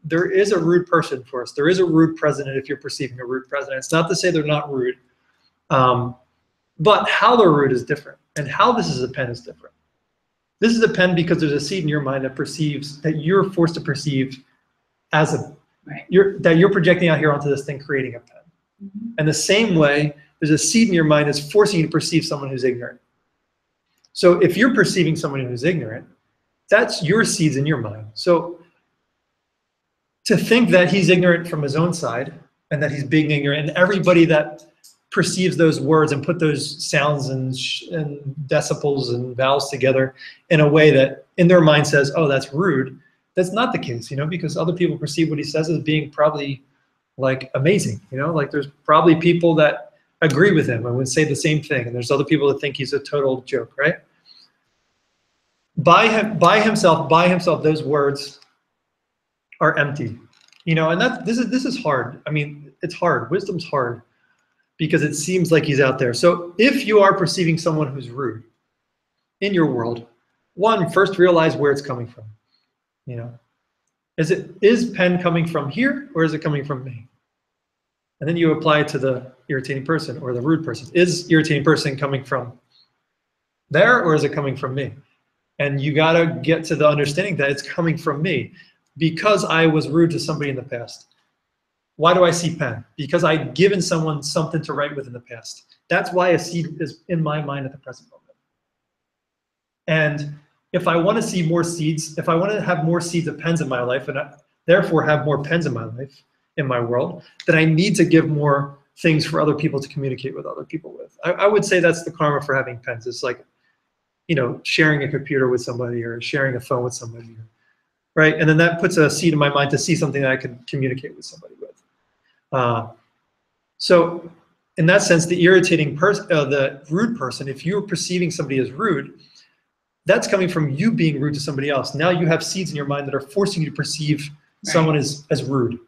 There is a rude person for us. There is a rude president if you're perceiving a rude president. It's not to say they're not rude, but how they're rude is different, and how this is a pen is different. This is a pen because there's a seed in your mind that perceives, that you're forced to perceive as a, Right. that you're projecting out here onto this thing, creating a pen. Mhm. And the same way, there's a seed in your mind that's forcing you to perceive someone who's ignorant. So if you're perceiving someone who's ignorant, that's your seeds in your mind. So to think that he's ignorant from his own side and that he's being ignorant, and everybody that perceives those words and put those sounds and decibels and vowels together in a way that in their mind says, oh, that's rude, that's not the case, you know, because other people perceive what he says as being probably like amazing, you know, like there's probably people that agree with him and would say the same thing, and there's other people that think he's a total joke, right? By himself, those words are empty, you know, and this is hard. I mean, it's hard. Wisdom's hard because it seems like he's out there. So if you are perceiving someone who's rude in your world, first realize where it's coming from. You know, is pen coming from here or is it coming from me? And then you apply it to the irritating person or the rude person. Is irritating person coming from there or is it coming from me? And you gotta get to the understanding that it's coming from me because I was rude to somebody in the past. Why do I see pen? Because I've given someone something to write with in the past. That's why a seed is in my mind at the present moment. And if I want to see more seeds, if I want to have more seeds of pens in my life, and therefore have more pens in my life, in my world, then I need to give more things for other people to communicate with other people with. I would say that's the karma for having pens. It's like, you know, sharing a computer with somebody or sharing a phone with somebody, right? And then that puts a seed in my mind to see something that I can communicate with somebody with. So in that sense, the irritating person, the rude person, if you're perceiving somebody as rude, that's coming from you being rude to somebody else. Now you have seeds in your mind that are forcing you to perceive someone as rude.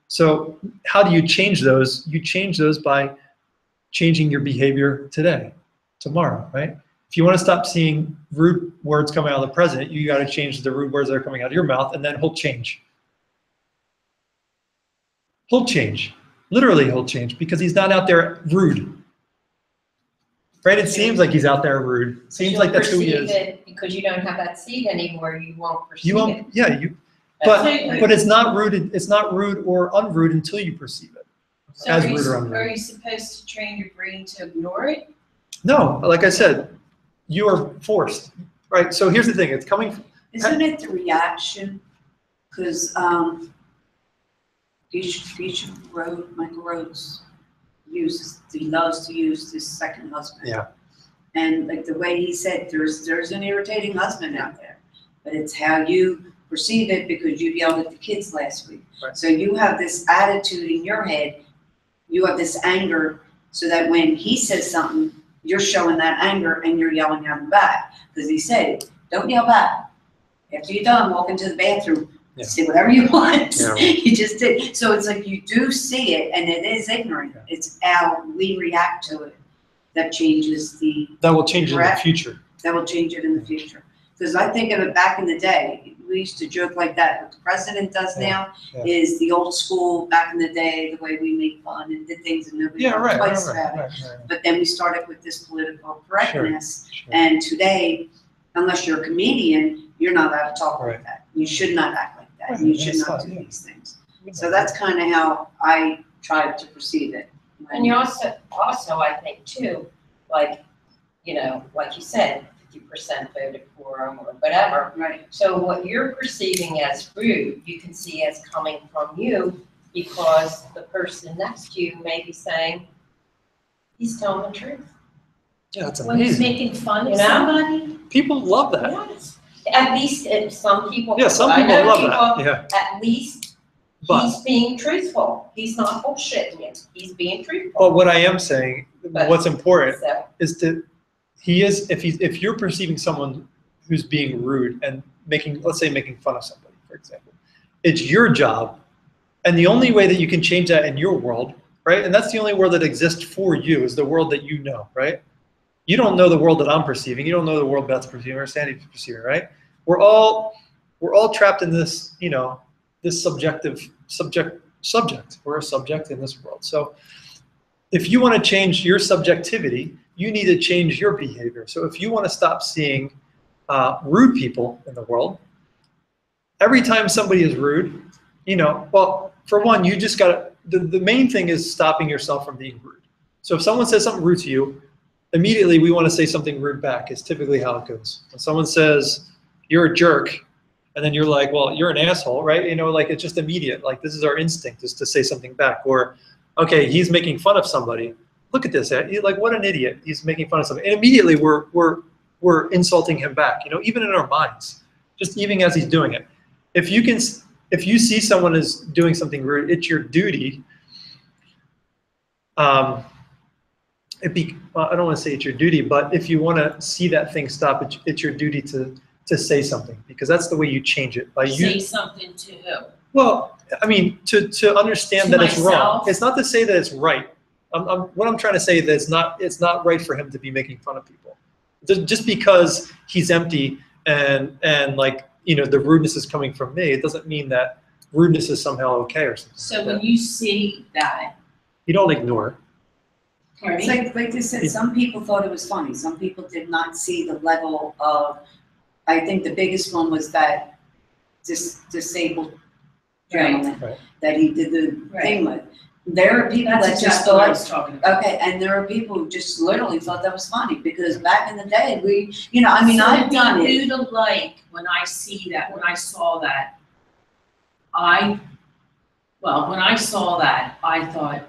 So how do you change those? You change those by changing your behavior today, tomorrow, right? If you want to stop seeing rude words coming out of the president, you got to change the rude words that are coming out of your mouth, and then he'll change. He'll change. Literally, he'll change because he's not out there rude. Right? It seems like he's out there rude. Seems like that's who he is. It because you don't have that seed anymore, you won't perceive You it. won't, yeah, But it's not rude. It's not rude or unrude until you perceive it. So as are rude or unrude. are you supposed to train your brain to ignore it? No, like I said, you are forced, right? So here's the thing, it's coming from, Isn't it the reaction? Because Michael Rhodes he loves to use his second husband. Yeah. And like the way he said, there's an irritating husband out there, but it's how you perceive it because you yelled at the kids last week. Right. So you have this attitude in your head, you have this anger, so that when he says something, you're showing that anger and you're yelling at him back. Because he said, don't yell back. After you're done, walk into the bathroom, say whatever you want. Yeah. You just did. So it's like you do see it, and it is ignorant. Yeah. It's how we react to it that changes that will change in the future. that will change it in the future. Because I think of it back in the day, we used to joke like that. What the president does now is the old school back in the day, the way we make fun and did things and nobody thought twice about it. But then we started with this political correctness. Sure. And today, unless you're a comedian, you're not allowed to talk Right. like that. You should not act like that. Right, You should that's not fine, do yeah. these things. So that's kind of how I tried to perceive it. And you also, I think too, like, you know, like you said, 50% voted for him or whatever. Right. So what you're perceiving as rude, you can see as coming from you because the person next to you may be saying, he's telling the truth. Yeah, it's When he's amazing. making fun You of know? somebody? People love that. Yes. At least some people. Yeah, some I people know love that. Yeah, At least but he's being truthful. He's not bullshitting it. He's being truthful. but what I am saying, But- what's important So, is that if you're perceiving someone who's being rude and let's say making fun of somebody, for example, it's your job, and the only way that you can change that in your world, right? And that's the only world that exists for you is the world that you know, right? You don't know the world that I'm perceiving. You don't know the world Beth's perceiving or Sandy's perceiving, right? We're all trapped in this, you know, this subject. We're a subject in this world. So if you want to change your subjectivity, you need to change your behavior. So if you want to stop seeing rude people in the world, every time somebody is rude, you know, well, for one, you just got to, the main thing is stopping yourself from being rude. So if someone says something rude to you, immediately we want to say something rude back. It's typically how it goes. When someone says, you're a jerk, and then you're like, well, you're an asshole, right? You know, like it's just immediate. Like this is our instinct, is to say something back. Or, okay, he's making fun of somebody. Look at this, like what an idiot. He's making fun of somebody. And immediately we're insulting him back, you know, even in our minds, just even as he's doing it. If you see someone is doing something rude, it's your duty. I don't want to say it's your duty, but if you want to see that thing stop, it's your duty to say something, because that's the way you change it. Say something to who? Well, I mean, to understand To that it's wrong. myself? It's not to say that it's right. What I'm trying to say is that it's not right for him to be making fun of people. Just because he's empty and like, you know, the rudeness is coming from me, it doesn't mean that rudeness is somehow okay or something. So like when that. you see that, You don't ignore it. It's like they said, some people thought it was funny. Some people did not see the level of, I think the biggest one was that disabled gentleman Right. that he did the Right. thing with. There are people That's that just exactly what I thought, was talking about. okay, and there are people who just literally thought that was funny, because back in the day, we, you know, I mean, So I've done to it. be new to like, when I see that, when I saw that, when I saw that, I thought,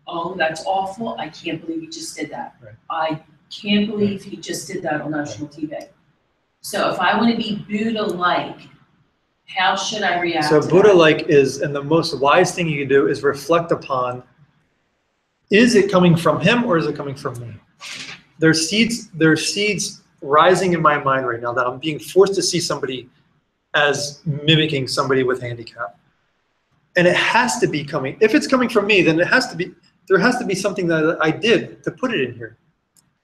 oh, that's awful, I can't believe he just did that. Right. I can't believe he just did that on national TV. So if I wanna be Buddha-like, how should I react to So that? Buddha-like is, and the most wise thing you can do is reflect upon, is it coming from him or is it coming from me? There's seeds rising in my mind right now that I'm being forced to see somebody as mimicking somebody with handicap. And it has to be coming, if it's coming from me, then there has to be something that I did to put it in here,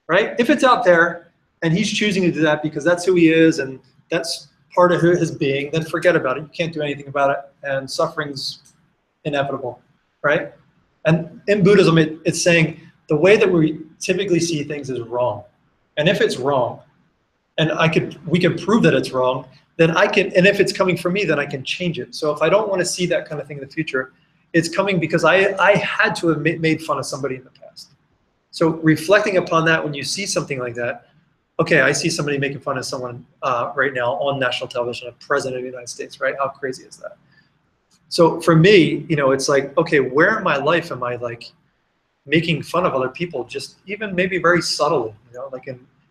right? If it's out there and he's choosing to do that because that's who he is and that's part of his being, then forget about it. You can't do anything about it, and suffering's inevitable, right? And in Buddhism, it's saying the way that we typically see things is wrong. And if it's wrong, and we can prove that it's wrong, then and if it's coming from me, then I can change it. So if I don't want to see that kind of thing in the future, it's coming because I had to have made fun of somebody in the past. So reflecting upon that when you see something like that, okay, I see somebody making fun of someone right now on national television, a president of the United States, right? How crazy is that? So for me, it's like, okay, where in my life am I like making fun of other people, just even maybe very subtly, like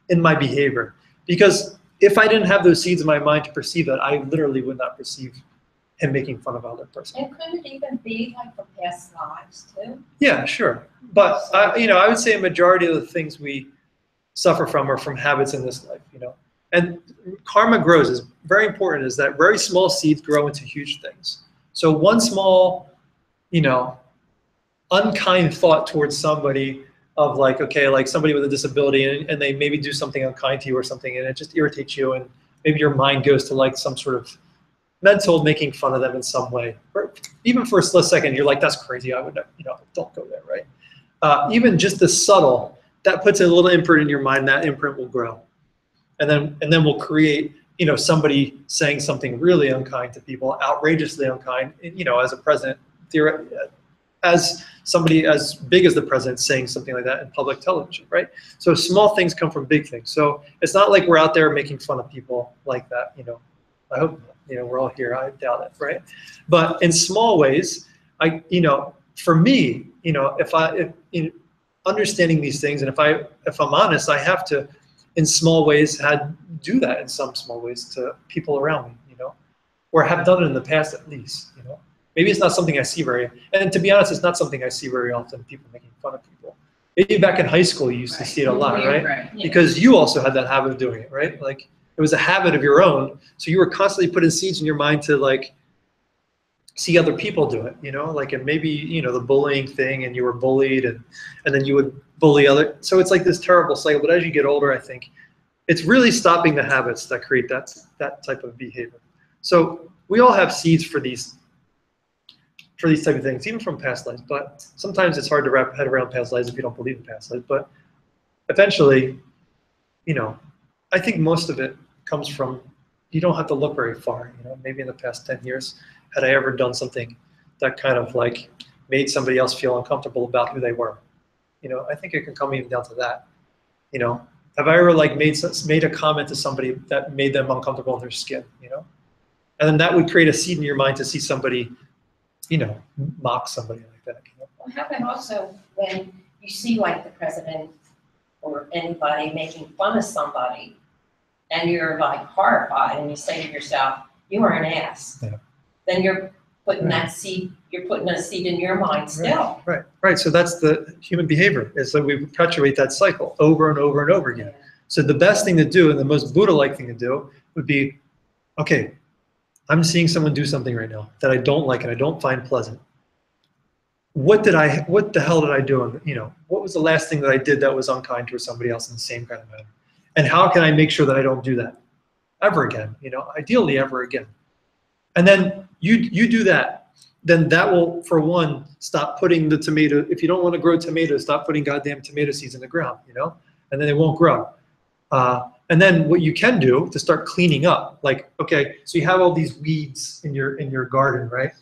in my behavior? Because if I didn't have those seeds in my mind to perceive that, I literally would not perceive him making fun of another person. And could it even be like from past lives too? Yeah, sure. But I would say a majority of the things we suffer from are from habits in this life, And karma grows is very important, is that very small seeds grow into huge things. So one small, unkind thought towards somebody of like, okay, like somebody with a disability and they maybe do something unkind to you or something and it just irritates you and maybe your mind goes to like some sort of mental making fun of them in some way. Or even for a split second, you're like, that's crazy, I would, don't go there, right? Even just the subtle, that puts a little imprint in your mind, that imprint will grow. And then we'll create, somebody saying something really unkind to people, outrageously unkind, as a president, as somebody as big as the president saying something like that in public television, right? So small things come from big things. So it's not like we're out there making fun of people like that, I hope, we're all here, I doubt it, right? But in small ways, for me, if understanding these things, and if I'm honest, I have to, in small ways, do that in some small ways to people around me, or have done it in the past at least, Maybe it's not something I see and to be honest, it's not something I see very often, people making fun of people. Maybe back in high school, you used to see it a lot, right? Yeah. Because you also had that habit of doing it, right? Like it was a habit of your own, so you were constantly putting seeds in your mind to like see other people do it, like, and maybe, the bullying thing, and you were bullied and then you would bully other, so it's like this terrible cycle. But as you get older, I think it's really stopping the habits that create that type of behavior. So we all have seeds for these type of things, even from past lives, but sometimes it's hard to wrap your head around past lives if you don't believe in past lives. But eventually, I think most of it comes from, you don't have to look very far, maybe in the past 10 years, had I ever done something that kind of like made somebody else feel uncomfortable about who they were? I think it can come even down to that. Have I ever like made a comment to somebody that made them uncomfortable in their skin, And then that would create a seed in your mind to see somebody, mock somebody like that. Well, how about also when you see like the president or anybody making fun of somebody and you're like horrified and you say to yourself, you are an ass. Yeah. Then you're putting that seed, you're putting a seed in your mind still. Right. So that's the human behavior, is that we perpetuate that cycle over and over and over again. Yeah. So the best thing to do and the most Buddha-like thing to do would be, okay, I'm seeing someone do something right now that I don't like and I don't find pleasant. What the hell did I do? And, what was the last thing that I did that was unkind to somebody else in the same kind of manner? And how can I make sure that I don't do that ever again? Ideally ever again. And then you do that, then that will, for one, stop putting the tomato. If you don't want to grow tomatoes, stop putting goddamn tomato seeds in the ground, and then they won't grow. And then what you can do to start cleaning up, like, okay, so you have all these weeds in your garden, right?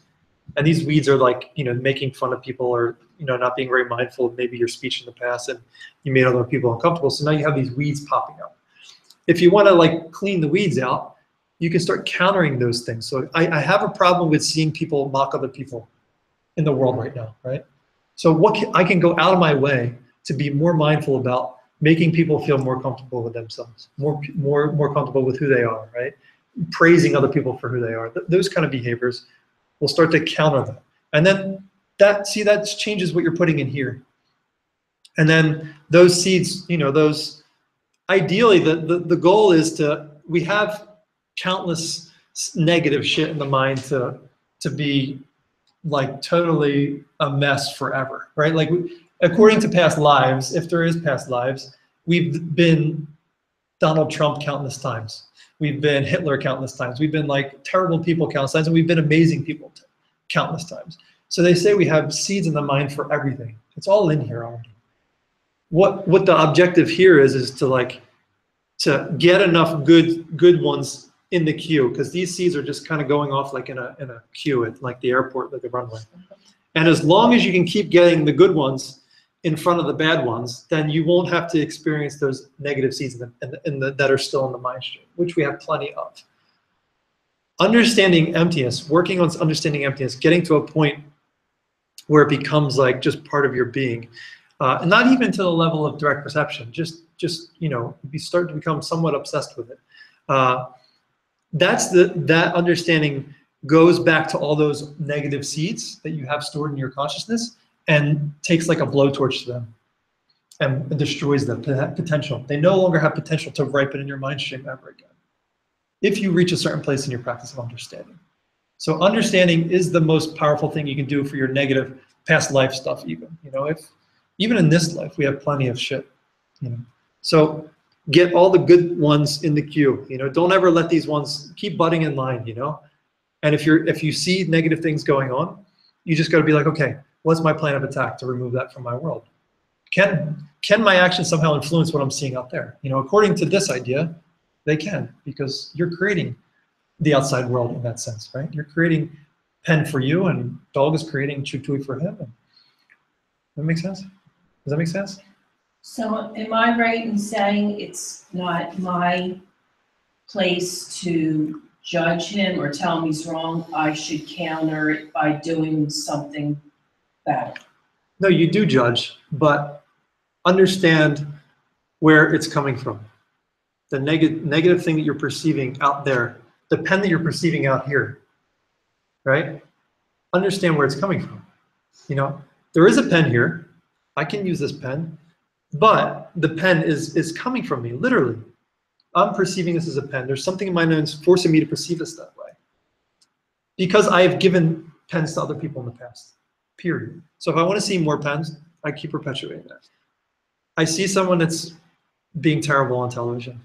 And these weeds are like, making fun of people or, not being very mindful of maybe your speech in the past and you made other people uncomfortable. So now you have these weeds popping up. If you want to like clean the weeds out, you can start countering those things. So I have a problem with seeing people mock other people in the world right now, right? So I can go out of my way to be more mindful about making people feel more comfortable with themselves, more comfortable with who they are, right? Praising other people for who they are. Those kind of behaviors will start to counter that. And then that changes what you're putting in here. And then those seeds, those, ideally the goal is we have countless negative shit in the mind to be like totally a mess forever, right? Like according to past lives, if there is past lives, we've been Donald Trump countless times. We've been Hitler countless times. We've been like terrible people countless times, and we've been amazing people countless times. So they say we have seeds in the mind for everything. It's all in here already. What the objective here is to get enough good ones in the queue, because these seeds are just kind of going off like in a queue at like the airport, like the runway. And as long as you can keep getting the good ones in front of the bad ones, then you won't have to experience those negative seeds that are still in the mind stream, which we have plenty of. Understanding emptiness, working on understanding emptiness, getting to a point where it becomes like just part of your being, and not even to the level of direct perception, just you start to become somewhat obsessed with it. That understanding goes back to all those negative seeds that you have stored in your consciousness and takes like a blowtorch to them and destroys the potential. They no longer have potential to ripen in your mind stream ever again, if you reach a certain place in your practice of understanding. So understanding is the most powerful thing you can do for your negative past life stuff even. Even in this life, we have plenty of shit. So get all the good ones in the queue. Don't ever let these ones keep butting in line. And if you see negative things going on, you just got to be like, okay, what's my plan of attack to remove that from my world? Can my actions somehow influence what I'm seeing out there? According to this idea, they can, because you're creating the outside world in that sense, right? You're creating pen for you, and dog is creating chew toy for him. Does that make sense? Does that make sense? So am I right in saying it's not my place to judge him or tell him he's wrong? I should counter it by doing something better. No, you do judge, but understand where it's coming from. The negative thing that you're perceiving out there, the pen that you're perceiving out here, right? Understand where it's coming from. There is a pen here. I can use this pen, but the pen is coming from me, literally. I'm perceiving this as a pen. There's something in my mind that's forcing me to perceive this that way, because I have given pens to other people in the past, period. So if I want to see more pens, I keep perpetuating that. I see someone that's being terrible on television.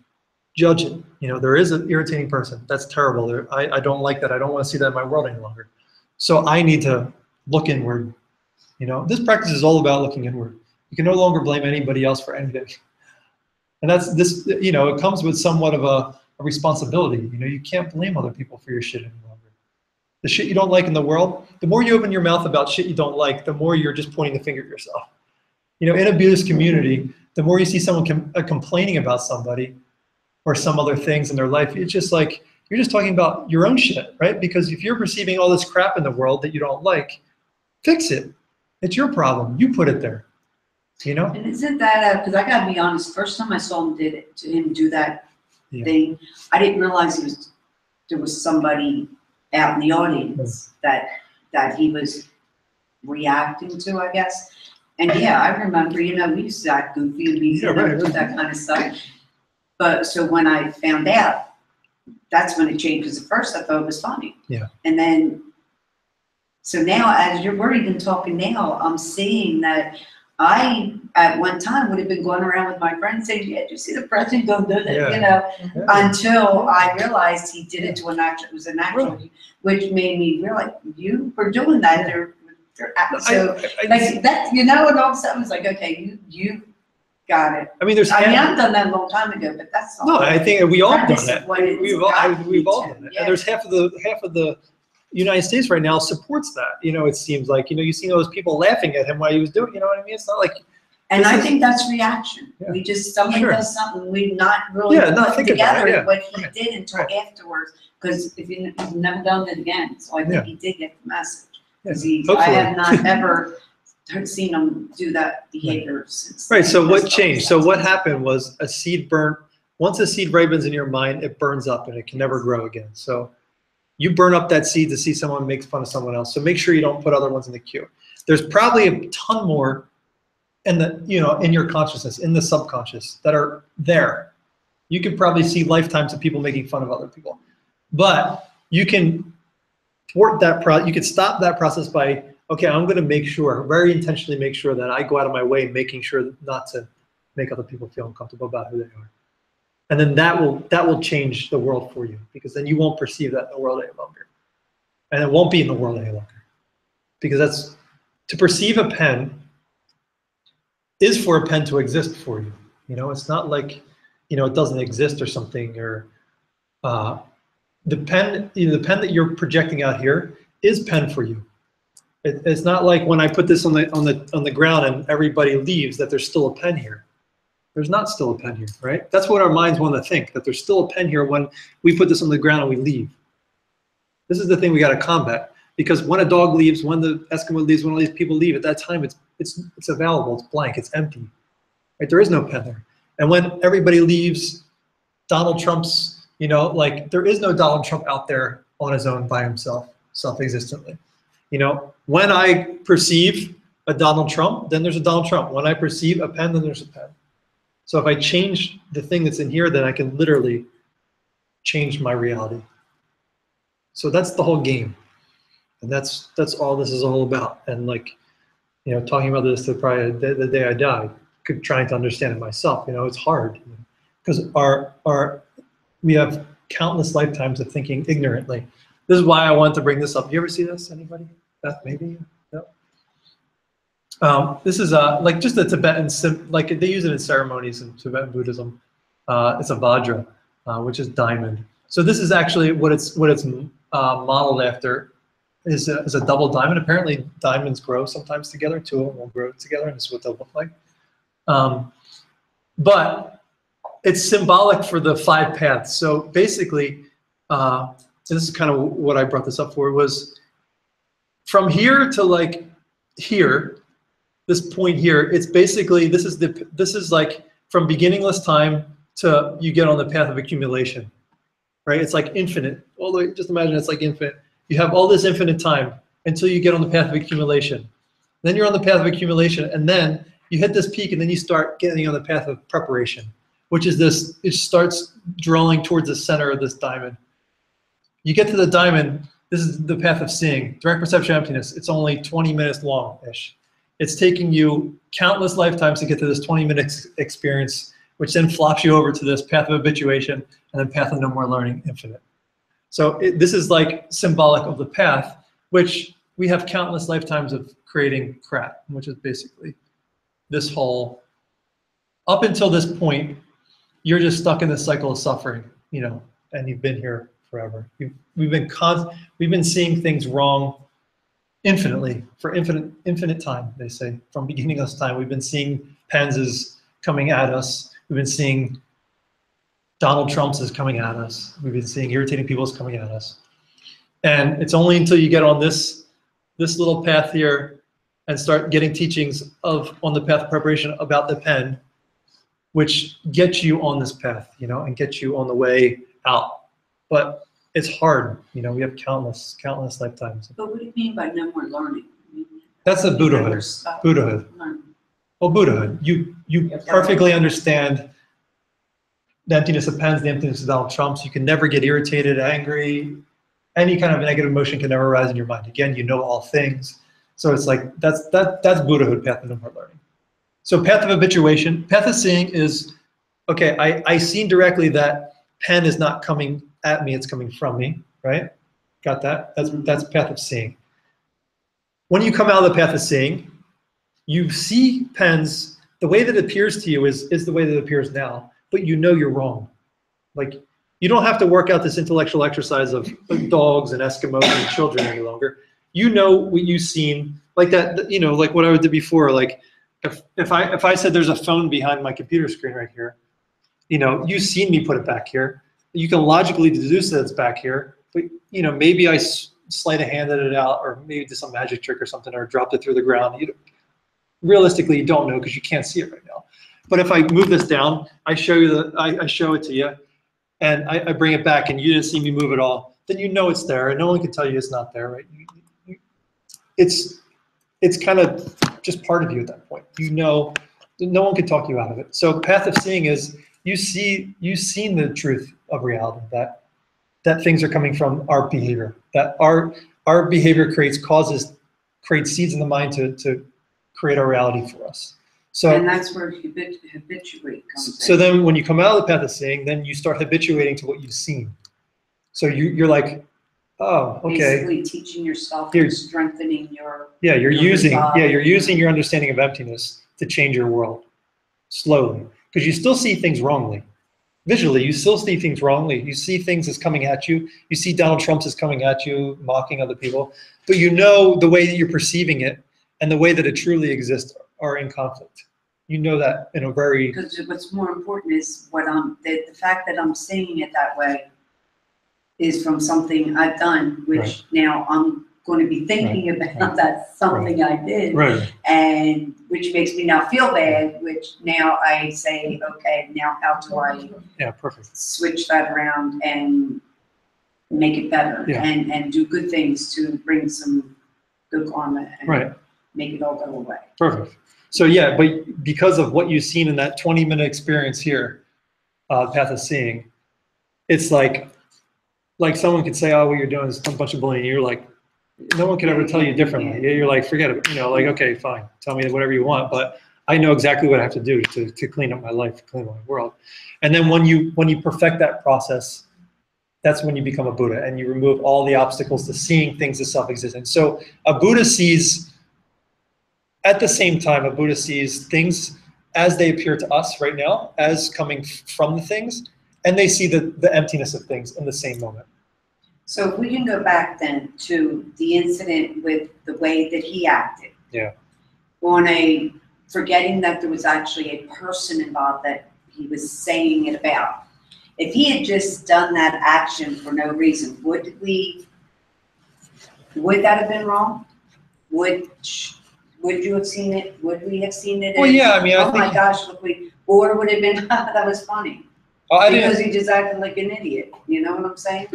Judge it. There is an irritating person. That's terrible. I don't like that. I don't want to see that in my world any longer. So I need to look inward. This practice is all about looking inward. You can no longer blame anybody else for anything. And that's this, it comes with somewhat of a responsibility. You can't blame other people for your shit any longer. The shit you don't like in the world, the more you open your mouth about shit you don't like, the more you're just pointing the finger at yourself. In a Buddhist community, the more you see someone complaining about somebody or some other things in their life, it's just like, you're just talking about your own shit, right? Because if you're perceiving all this crap in the world that you don't like, fix it. It's your problem. You put it there. And isn't that, because I gotta be honest, first time I saw him do that thing, I didn't realize there was somebody out in the audience that he was reacting to, I guess. And yeah, I remember, we used to act goofy and be that kind of stuff. But so when I found out, that's when it changed, because at first I thought it was funny. Yeah. And then, so now as we're even talking now, I'm seeing that I, at one time, would have been going around with my friends saying, yeah, did you see the president go do that? Until I realized he did it to an actor. It was an actor, which made me realize, you were doing that. So, like that, and all of a sudden, it's like, okay, you got it. I mean, I've done that a long time ago, but that's all. No, I think we all done that. We've all done it. And there's half of the United States right now supports that. You know, it seems like, you know, you see those people laughing at him while he was doing, you know what I mean? It's not like, And This I is- think that's reaction. Yeah. We just, somebody Sure. does something, we've not really Yeah, not put thinking about it, together yeah. what he Right. did until Right. afterwards. Because if you, he's never done it again, so I Yeah. think he did get the message. yeah, Because I hopefully. have not ever seen him do that behavior since. Right, so then. what That's changed? always- So what happened was a seed burnt, once a seed ripens in your mind, it burns up and it can never grow again. So you burn up that seed to see someone makes fun of someone else. So make sure you don't put other ones in the queue. There's probably a ton more in the, you know, in your consciousness, in the subconscious that are there. You could probably see lifetimes of people making fun of other people. But you can thwart that you can stop that process by, okay, I'm going to make sure, very intentionally make sure that I go out of my way making sure not to make other people feel uncomfortable about who they are. And then that will change the world for you, because then you won't perceive that in the world any longer. And it won't be in the world any longer. Because that's, to perceive a pen is for a pen to exist for you. You know, it's not like, you know, it doesn't exist or something, or the pen, you know, the pen that you're projecting out here is pen for you. It's not like when I put this on the ground and everybody leaves that there's still a pen here. There's not still a pen here, right? That's what our minds want to think, that there's still a pen here when we put this on the ground and we leave. This is the thing we got to combat, because when a dog leaves, when the Eskimo leaves, when all these people leave, at that time it's available, it's blank, it's empty, right? There is no pen there. And when everybody leaves, Donald Trump's, you know, like there is no Donald Trump out there on his own by himself, self-existently. You know, when I perceive a Donald Trump, then there's a Donald Trump. When I perceive a pen, then there's a pen. So if I change the thing that's in here, then I can literally change my reality. So that's the whole game. And that's all this is all about. And like, you know, talking about this to probably the day I died, trying to understand it myself, you know, it's hard. Because we have countless lifetimes of thinking ignorantly. This is why I wanted to bring this up. You ever see this, anybody? That maybe? No. This is like just a Tibetan, like they use it in ceremonies in Tibetan Buddhism. It's a Vajra, which is diamond. So this is actually what it's modeled after is a double diamond. Apparently diamonds grow sometimes together. Two of them will grow together, and this is what they'll look like. But it's symbolic for the 5 paths. So basically, this is kind of what I brought this up for, was from here to like here, this point here, it's basically, this is like from beginningless time to you get on the path of accumulation, right? It's like infinite. All the way, just imagine it's like infinite. You have all this infinite time until you get on the path of accumulation. Then you're on the path of accumulation, and then you hit this peak, and then you start getting on the path of preparation, which is this, it starts drawing towards the center of this diamond. You get to the diamond, this is the path of seeing, direct perception emptiness. It's only 20 minutes long-ish. It's taking you countless lifetimes to get to this 20-minute experience, which then flops you over to this path of habituation, and then path of no more learning, infinite. So this is like symbolic of the path, which we have countless lifetimes of creating crap, which is basically this whole, up until this point, you're just stuck in this cycle of suffering, you know, and you've been here forever. We've been seeing things wrong infinitely, for infinite time, they say. From beginningless time, we've been seeing Penz's coming at us. We've been seeing Donald Trump's is coming at us. We've been seeing irritating people's coming at us. And it's only until you get on this little path here and start getting teachings on the path of preparation about the pen, which gets you on this path, you know, and gets you on the way out. But it's hard, you know, we have countless lifetimes. But what do you mean by no more learning? I mean, That's a you Buddhahood. never stop Buddhahood. learning. Well, Buddhahood. You perfectly understand the emptiness of pens, the emptiness of Donald Trump's. You can never get irritated, angry. Any kind of negative emotion can never arise in your mind. Again, you know all things. So it's like, that's Buddhahood, path of no more learning. So path of habituation, path of seeing is, okay, I seen directly that pen is not coming at me, it's coming from me, right? Got that? That's path of seeing. When you come out of the path of seeing, you see pens, the way that it appears to you is the way that it appears now, but you know you're wrong. Like, You don't have to work out this intellectual exercise of dogs and Eskimos and children any longer. You know what you've seen, like that, you know, like what I did before. Like if I said there's a phone behind my computer screen right here, you know, you've seen me put it back here. You can logically deduce that it's back here, but you know, maybe I sleight of handed it out, or maybe did some magic trick or something, or dropped it through the ground. Realistically, you don't know because you can't see it right now. But if I move this down, I show you I show it to you, and I bring it back, and you didn't see me move it all, then you know it's there, and no one can tell you it's not there, right? It's kind of just part of you at that point. You know, no one can talk you out of it. So path of seeing is you've seen the truth of reality, that things are coming from our behavior, that our behavior creates seeds in the mind to create our reality for us. So, And that's where habituate comes in. so then when you come out of the path of seeing, then you start habituating to what you've seen. So you're like, oh, okay. Basically teaching yourself Here- and strengthening your. Yeah, you're your using resolve. your understanding of emptiness to change your world slowly, because you still see things wrongly. Visually, you still see things wrongly. You see things as coming at you. You see Donald Trump as coming at you, mocking other people, but you know the way that you're perceiving it and the way that it truly exists are in conflict. You know that in a very Because what's more important is the fact that I'm seeing it that way is from something I've done, which Right. now I'm going to be thinking about that something I did, right. and which makes me now feel bad, which now I say, okay, now how do I Yeah, perfect. switch that around and make it better, Yeah. and do good things to bring some good karma and Right. make it all go away. Perfect. So yeah, but because of what you've seen in that 20-minute experience here, path of seeing, it's like someone could say, oh, what you're doing is a bunch of bullying. You're like, no one can ever tell you differently. You're like, forget it. You know, like, okay, fine. Tell me whatever you want, but I know exactly what I have to do to clean up my life, clean up my world. And then when you perfect that process, that's when you become a Buddha, and you remove all the obstacles to seeing things as self-existent. So a Buddha sees, at the same time, a Buddha sees things as they appear to us right now, as coming from the things, and they see the emptiness of things in the same moment. So if we can go back then to the incident with the way that he acted. Yeah. Forgetting that there was actually a person involved that he was saying it about. If he had just done that action for no reason, would that have been wrong? Would you have seen it? Would we have seen it? Well, yeah, I mean, I Oh my think- gosh, or would it have been, that was funny. I Because didn't. he just acted like an idiot, you know what I'm saying?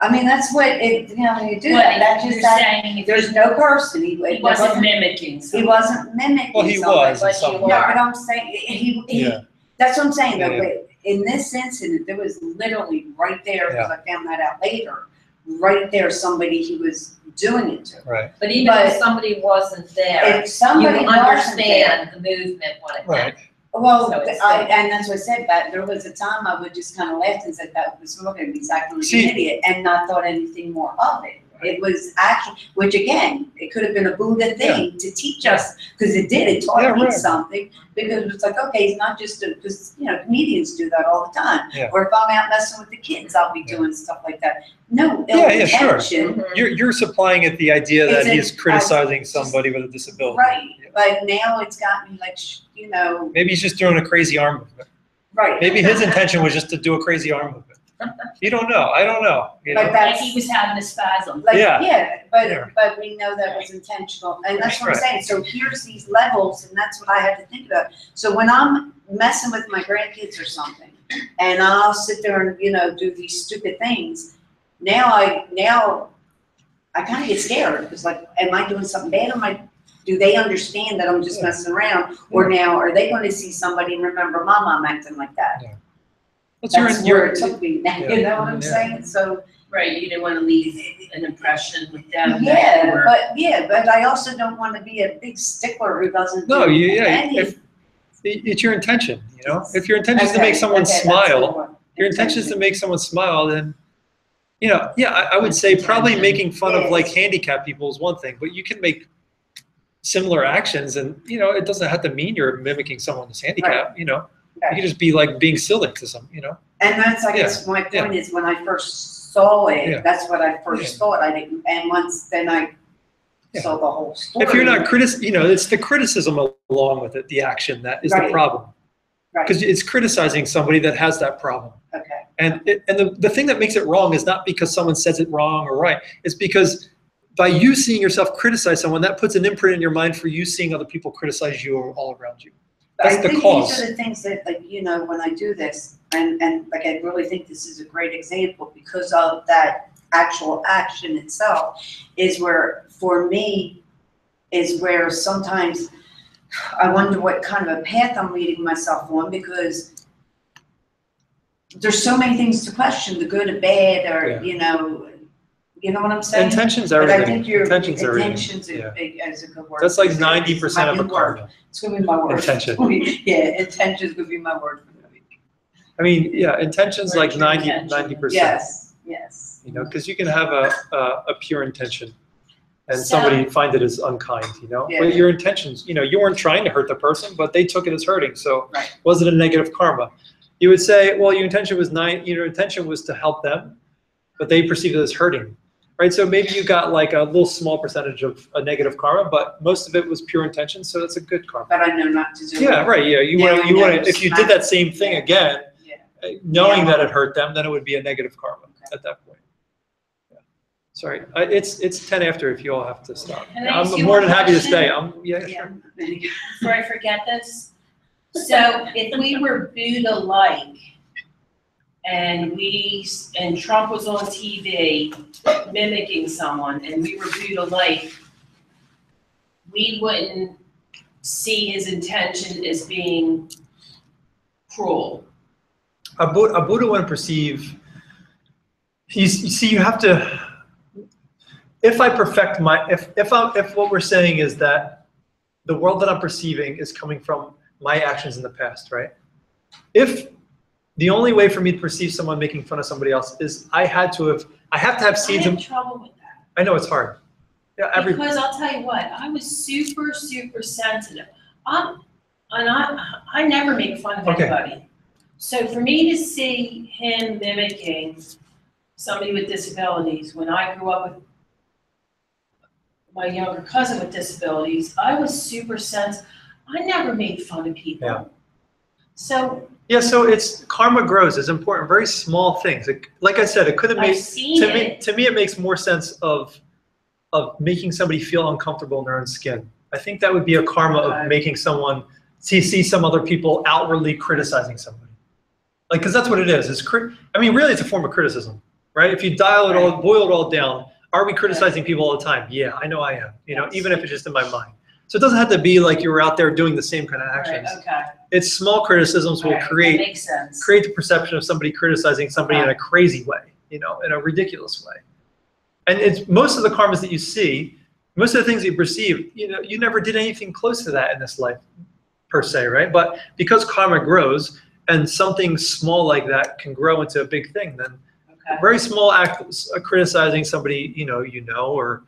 I mean, that's what it, when you do What that, that's you're just that, saying, if there's no person, he wasn't mimicking he something. wasn't mimicking Well, he something. was in but some you way. No, are. but I'm saying, he, Yeah. that's what I'm saying, though, Yeah, but in this incident, there was literally right there, because Yeah. I found that out later, right there, somebody he was doing it to. Right. But even But- if somebody wasn't there, If you somebody wasn't there, understand the movement, what it Right. meant. well, So it's and that's what I said, that there was a time I would just kind of laugh and said that was looking at me exactly like See- an idiot, and not thought anything more of it. It was actually, which again, it could have been a Buddha thing to teach us, because it did, it taught Yeah, me right. something, because it's like, okay, he's not just because, comedians do that all the time. Yeah. Or if I'm out messing with the kids, I'll be Yeah. doing stuff like that. No, ill Yeah, yeah, sure. intention. Mhm. You're supplying it the idea that It's he's a- criticizing just- somebody with a disability. Right, Yeah. but now it's got me like, Maybe he's just doing a crazy arm movement. right. Maybe his intention was just to do a crazy arm movement. You don't know. I don't know. You But know? that- Like he was having a spasm. Like, Yeah. yeah, Yeah. but we know that was intentional, and that's what I'm Right. saying, so here's these levels, and that's what I had to think about. So when I'm messing with my grandkids or something, and I'll sit there and, do these stupid things, now I kind of get scared, because like, am I doing something bad, do they understand that I'm just Yeah. messing around, or now, are they gonna see somebody and remember my mom acting like that? What's That's your- where it took me, you know what I'm Yeah. saying, so. Right, you didn't want to leave an impression with them. that Yeah, you were- but I also don't want to be a big stickler who doesn't No, do yeah, any. it's your intention, If your intention is to Okay, make someone okay, that's what I smile, want. your intention is to make someone smile, then, I would say probably Intention. making fun of Yes. like handicapped people is one thing, but you can make similar actions and, it doesn't have to mean you're mimicking someone who's handicapped, You could just be like being silly to some, you know? And that's, I Yeah, guess, my yeah. point is when I first saw it, Yeah. that's what I first Yeah. thought. I didn't, and once then I Yeah. saw the whole story. If you're not you know, it's the criticism along with it, the action that is the Right. problem. Right. Because it's criticizing somebody that has that problem. Okay. And the thing that makes it wrong is not because someone says it wrong or right. It's because by you seeing yourself criticize someone, that puts an imprint in your mind for you seeing other people criticize you or all around you. That's I the think cause. these are the things that, like, you know, when I do this, and like, I really think this is a great example because of that actual action itself, is where, for me, is where sometimes I wonder what kind of a path I'm leading myself on, because there's so many things to question, the good and bad, or, Yeah. you know what I'm saying? Intention's But I everything. think your Intention's everything. intentions Yeah. is a good word. That's like It's 90% of my a new word. karma. It's gonna be my word. Intention. Yeah, intention's gonna be my word for the week. I mean, yeah, intention's like Where's your intention? 90%. Yes, yes. You know, because you can have a pure intention and So- somebody find it as unkind, you know? Yeah. But your intentions, you know, you weren't trying to hurt the person, but they took it as hurting. So Right. was it a negative karma? You would say, well, your intention was to help them, but they perceived it as hurting, right? So maybe you got like a little small percentage of a negative karma, but most of it was pure intention, so that's a good karma. But I know not to do it. Yeah, right, yeah, you Yeah, want I to, know, if you did that same thing Yeah. again, Yeah. knowing Yeah. that it hurt them, then it would be a negative karma at that point. Yeah. Sorry, it's 10 after if you all have to stop. Can I ask I'm you more one than happy to question? stay. Yeah, Yeah. sure. Before I forget this, so if we were booed alike and Trump was on TV mimicking someone and we were booed alike, we wouldn't see his intention as being cruel. A Buddha wouldn't perceive, you see, you have to, if I perfect if what we're saying is that the world that I'm perceiving is coming from my actions in the past, right? If the only way for me to perceive someone making fun of somebody else is I have to have seeds I in, have trouble with that. I know it's hard. Yeah, Because I'll tell you what, I was super, super sensitive. I never make fun of Okay. anybody. So for me to see him mimicking somebody with disabilities, when I grew up with my younger cousin with disabilities, I was super sensitive. I never made fun of people. Yeah. So yeah, so it's karma grows. It's important. Very small things. Like I said, it could have I've made seen it. to me it makes more sense of making somebody feel uncomfortable in their own skin. I think that would be a karma Okay. of making someone see some other people outwardly criticizing somebody. Like, because that's what it is. I mean, really, it's a form of criticism, right? If you boil it all down, are we criticizing people all the time? Yeah, I know I am. You know, Yes. even if it's just in my mind. So it doesn't have to be like you were out there doing the same kind of Right, actions. okay. It's small criticisms will All right, that create makes sense. the perception of somebody criticizing somebody in a crazy way, you know, in a ridiculous way. And it's most of the karmas that you see, most of the things you perceive, you know, you never did anything close to that in this life, per se, right? But because karma grows and something small like that can grow into a big thing, then Okay. a very small act of criticizing somebody, or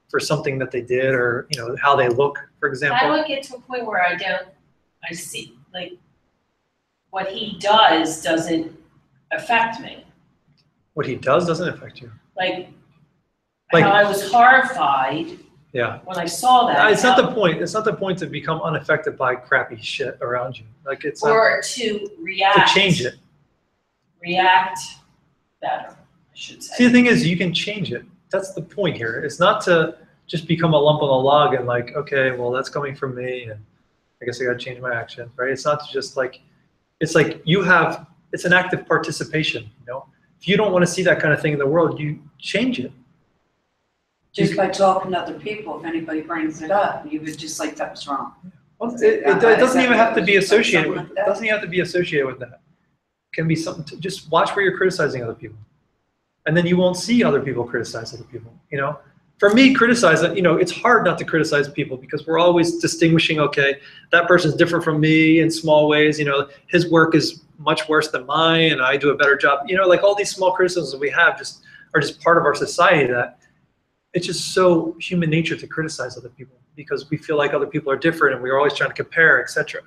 for something that they did, or, you know, how they look, for How example. do I get to a point where I see, like, what he does doesn't affect me? What he does doesn't affect you. Like, Like- how I was horrified Yeah. when I saw that. It's not how- the point. It's not the point to become unaffected by crappy shit around you. Like, it's not Or to react. to change it. React better, I should say. See, the thing is, you can change it. That's the point here. It's not to just become a lump on a log and like, okay, well, that's coming from me, and I guess I got to change my action, right? It's not to just like, it's like it's an active participation, you know? If you don't want to see that kind of thing in the world, you change it. Just by talking to other people, if anybody brings it up, you would just like, that was wrong. Well, it doesn't even have to be associated with, Something like it doesn't even have to be associated with that. It can be something to just watch where you're criticizing other people. And then you won't see other people criticize other people, you know? For me, it's hard not to criticize people because we're always distinguishing, okay, that person's different from me in small ways, you know, his work is much worse than mine and I do a better job. You know, like all these small criticisms that we have are just part of our society, that it's just so human nature to criticize other people because we feel like other people are different and we're always trying to compare, etc.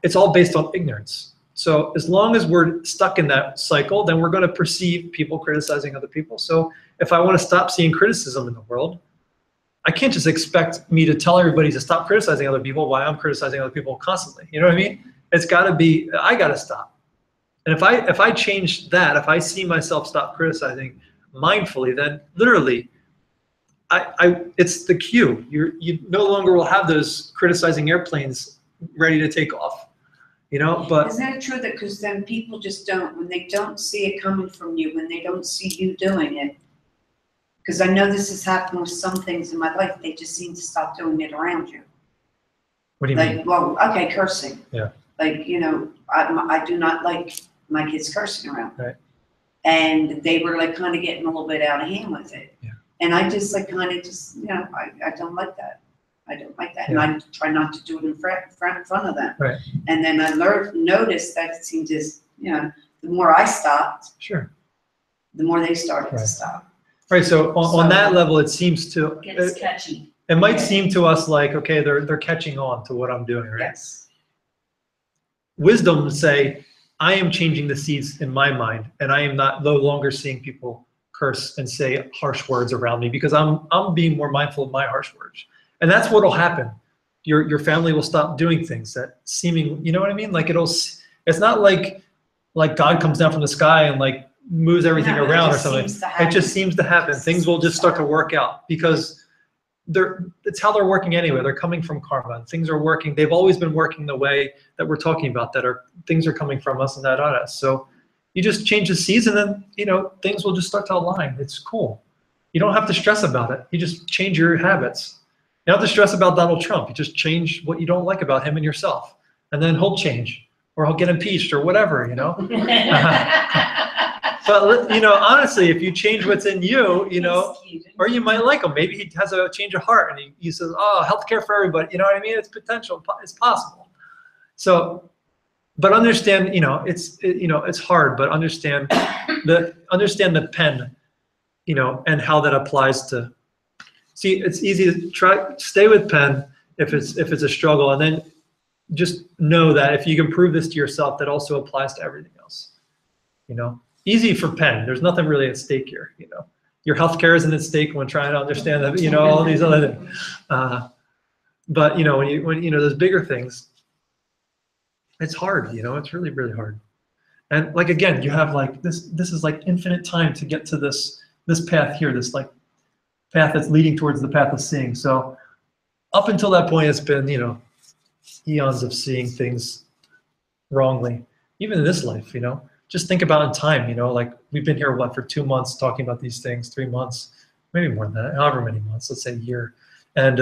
it's all based on ignorance. So as long as we're stuck in that cycle, then we're going to perceive people criticizing other people. So if I want to stop seeing criticism in the world, I can't just expect me to tell everybody to stop criticizing other people while I'm criticizing other people constantly. You know what I mean? It's got to be, I got to stop. And if I change that, if I see myself stop criticizing mindfully, then literally, it's the cue. You no longer will have those criticizing airplanes ready to take off. You know, but Isn't that true? That because then people just don't, when they don't see it coming from you, when they don't see you doing it. Because I know this has happened with some things in my life, they just seem to stop doing it around you. what do you mean? Like, well, okay, cursing. Yeah. Like, you know, I do not like my kids cursing around. Right. And they were like kind of getting a little bit out of hand with it. Yeah. And I just like kind of just, you know, I don't like that. I don't like that. And I try not to do it in front of them. Right. And then I noticed that it seemed as, you know, the more I stopped, Sure. the more they started Right. to stop. Right. So on that level, it seems to, Gets catchy. it might seem to us like, okay, they're catching on to what I'm doing, right? Yes. Wisdom would say, I am changing the seeds in my mind, and I am no longer seeing people curse and say harsh words around me because I'm being more mindful of my harsh words. And that's what'll happen. Your family will stop doing things that seeming, you know what I mean? Like it's not like God comes down from the sky and like moves everything No, it around or just something. seems to It happen. just seems to happen. Things will just start to work out because it's how they're working anyway. They're coming from karma. Things are working. They've always been working the way that we're talking about, things are coming from us and not on us. So you just change the seeds and then, you know, things will just start to align. It's cool. You don't have to stress about it. You just change your habits. You don't have to stress about Donald Trump. You just change what you don't like about him and yourself. And then he'll change or he'll get impeached or whatever, you know. But, you know, honestly, if you change what's in you, you know, or you might like him. Maybe he has a change of heart and he says, oh, healthcare for everybody. You know what I mean? It's potential. It's possible. So, but understand, you know, it's hard, but understand the pen, you know, and how that applies to, see, it's easy to stay with pen if it's a struggle. And then just know that if you can prove this to yourself, that also applies to everything else, you know. Easy for pen. There's nothing really at stake here, you know. Your healthcare isn't at stake when trying to understand that, you know, all these other things. But you know, when you know those bigger things, it's hard, you know. It's really, really hard. And like again, you have like this is like infinite time to get to this path here, this like path that's leading towards the path of seeing. So up until that point, it's been, you know, eons of seeing things wrongly, even in this life, you know. Just think about in time, you know, like we've been here, for 2 months talking about these things, 3 months, maybe more than that, however many months, let's say a year. And,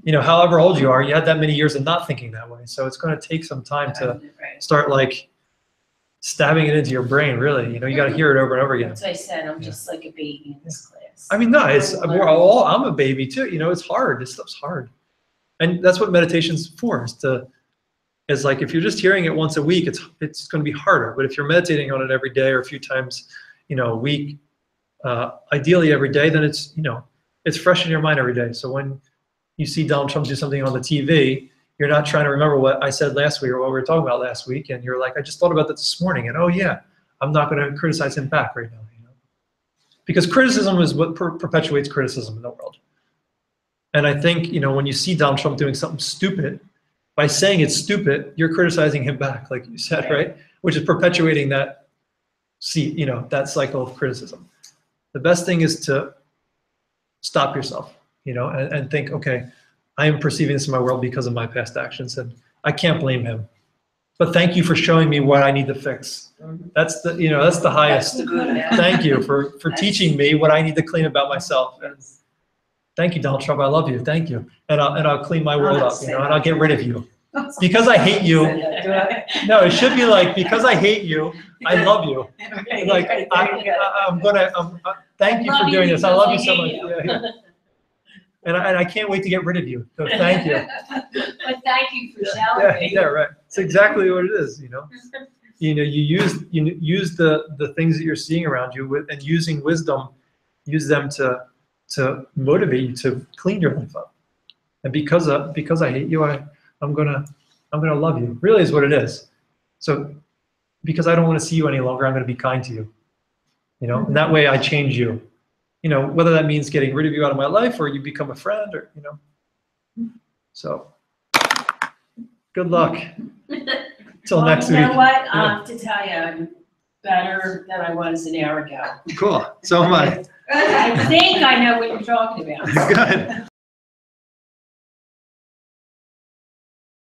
you know, however old you are, you had that many years of not thinking that way. So it's going to take some time to start like stabbing it into your brain, really. You know, you got to hear it over and over again. That's what I said, I'm just like a baby in this class. I mean, no, I'm a baby too. You know, it's hard. This stuff's hard. And that's what meditation's for, is like if you're just hearing it once a week, it's going to be harder. But if you're meditating on it every day or a few times, you know, a week, ideally every day, then it's, you know, it's fresh in your mind every day. So when you see Donald Trump do something on the TV, you're not trying to remember what I said last week or what we were talking about last week, and you're like, I just thought about that this morning, and oh yeah, I'm not going to criticize him back right now, you know, because criticism is what perpetuates criticism in the world. And I think, you know, when you see Donald Trump doing something stupid, by saying it's stupid, you're criticizing him back, like you said, right? Which is perpetuating that, you know, that cycle of criticism. The best thing is to stop yourself, you know, and think, okay, I am perceiving this in my world because of my past actions, and I can't blame him. But thank you for showing me what I need to fix. That's the, you know, that's the highest. That's the Buddha. Thank you for teaching me what I need to clean about myself. And thank you, Donald Trump. I love you. Thank you. And I'll clean my world up, you know, and I'll get rid of you. Because I hate you. No, it should be like, because I hate you, I love you. Like, thank you for doing this. I love you so much. Yeah. And I can't wait to get rid of you. So thank you. But thank you for showering me. Yeah, right. It's exactly what it is, you know. You know, you use the things that you're seeing around you and using wisdom, use them to motivate you to clean your life up. And because I hate you, I'm gonna I'm going to love you. Really is what it is. So because I don't want to see you any longer, I'm going to be kind to you. You know, and that way I change you. You know, whether that means getting rid of you out of my life or you become a friend or, you know. So good luck. Till Well, next you week. know what? I Yeah. have to tell you, I'm better than I was an hour ago. Cool. So am I. I think I know what you're talking about. Good.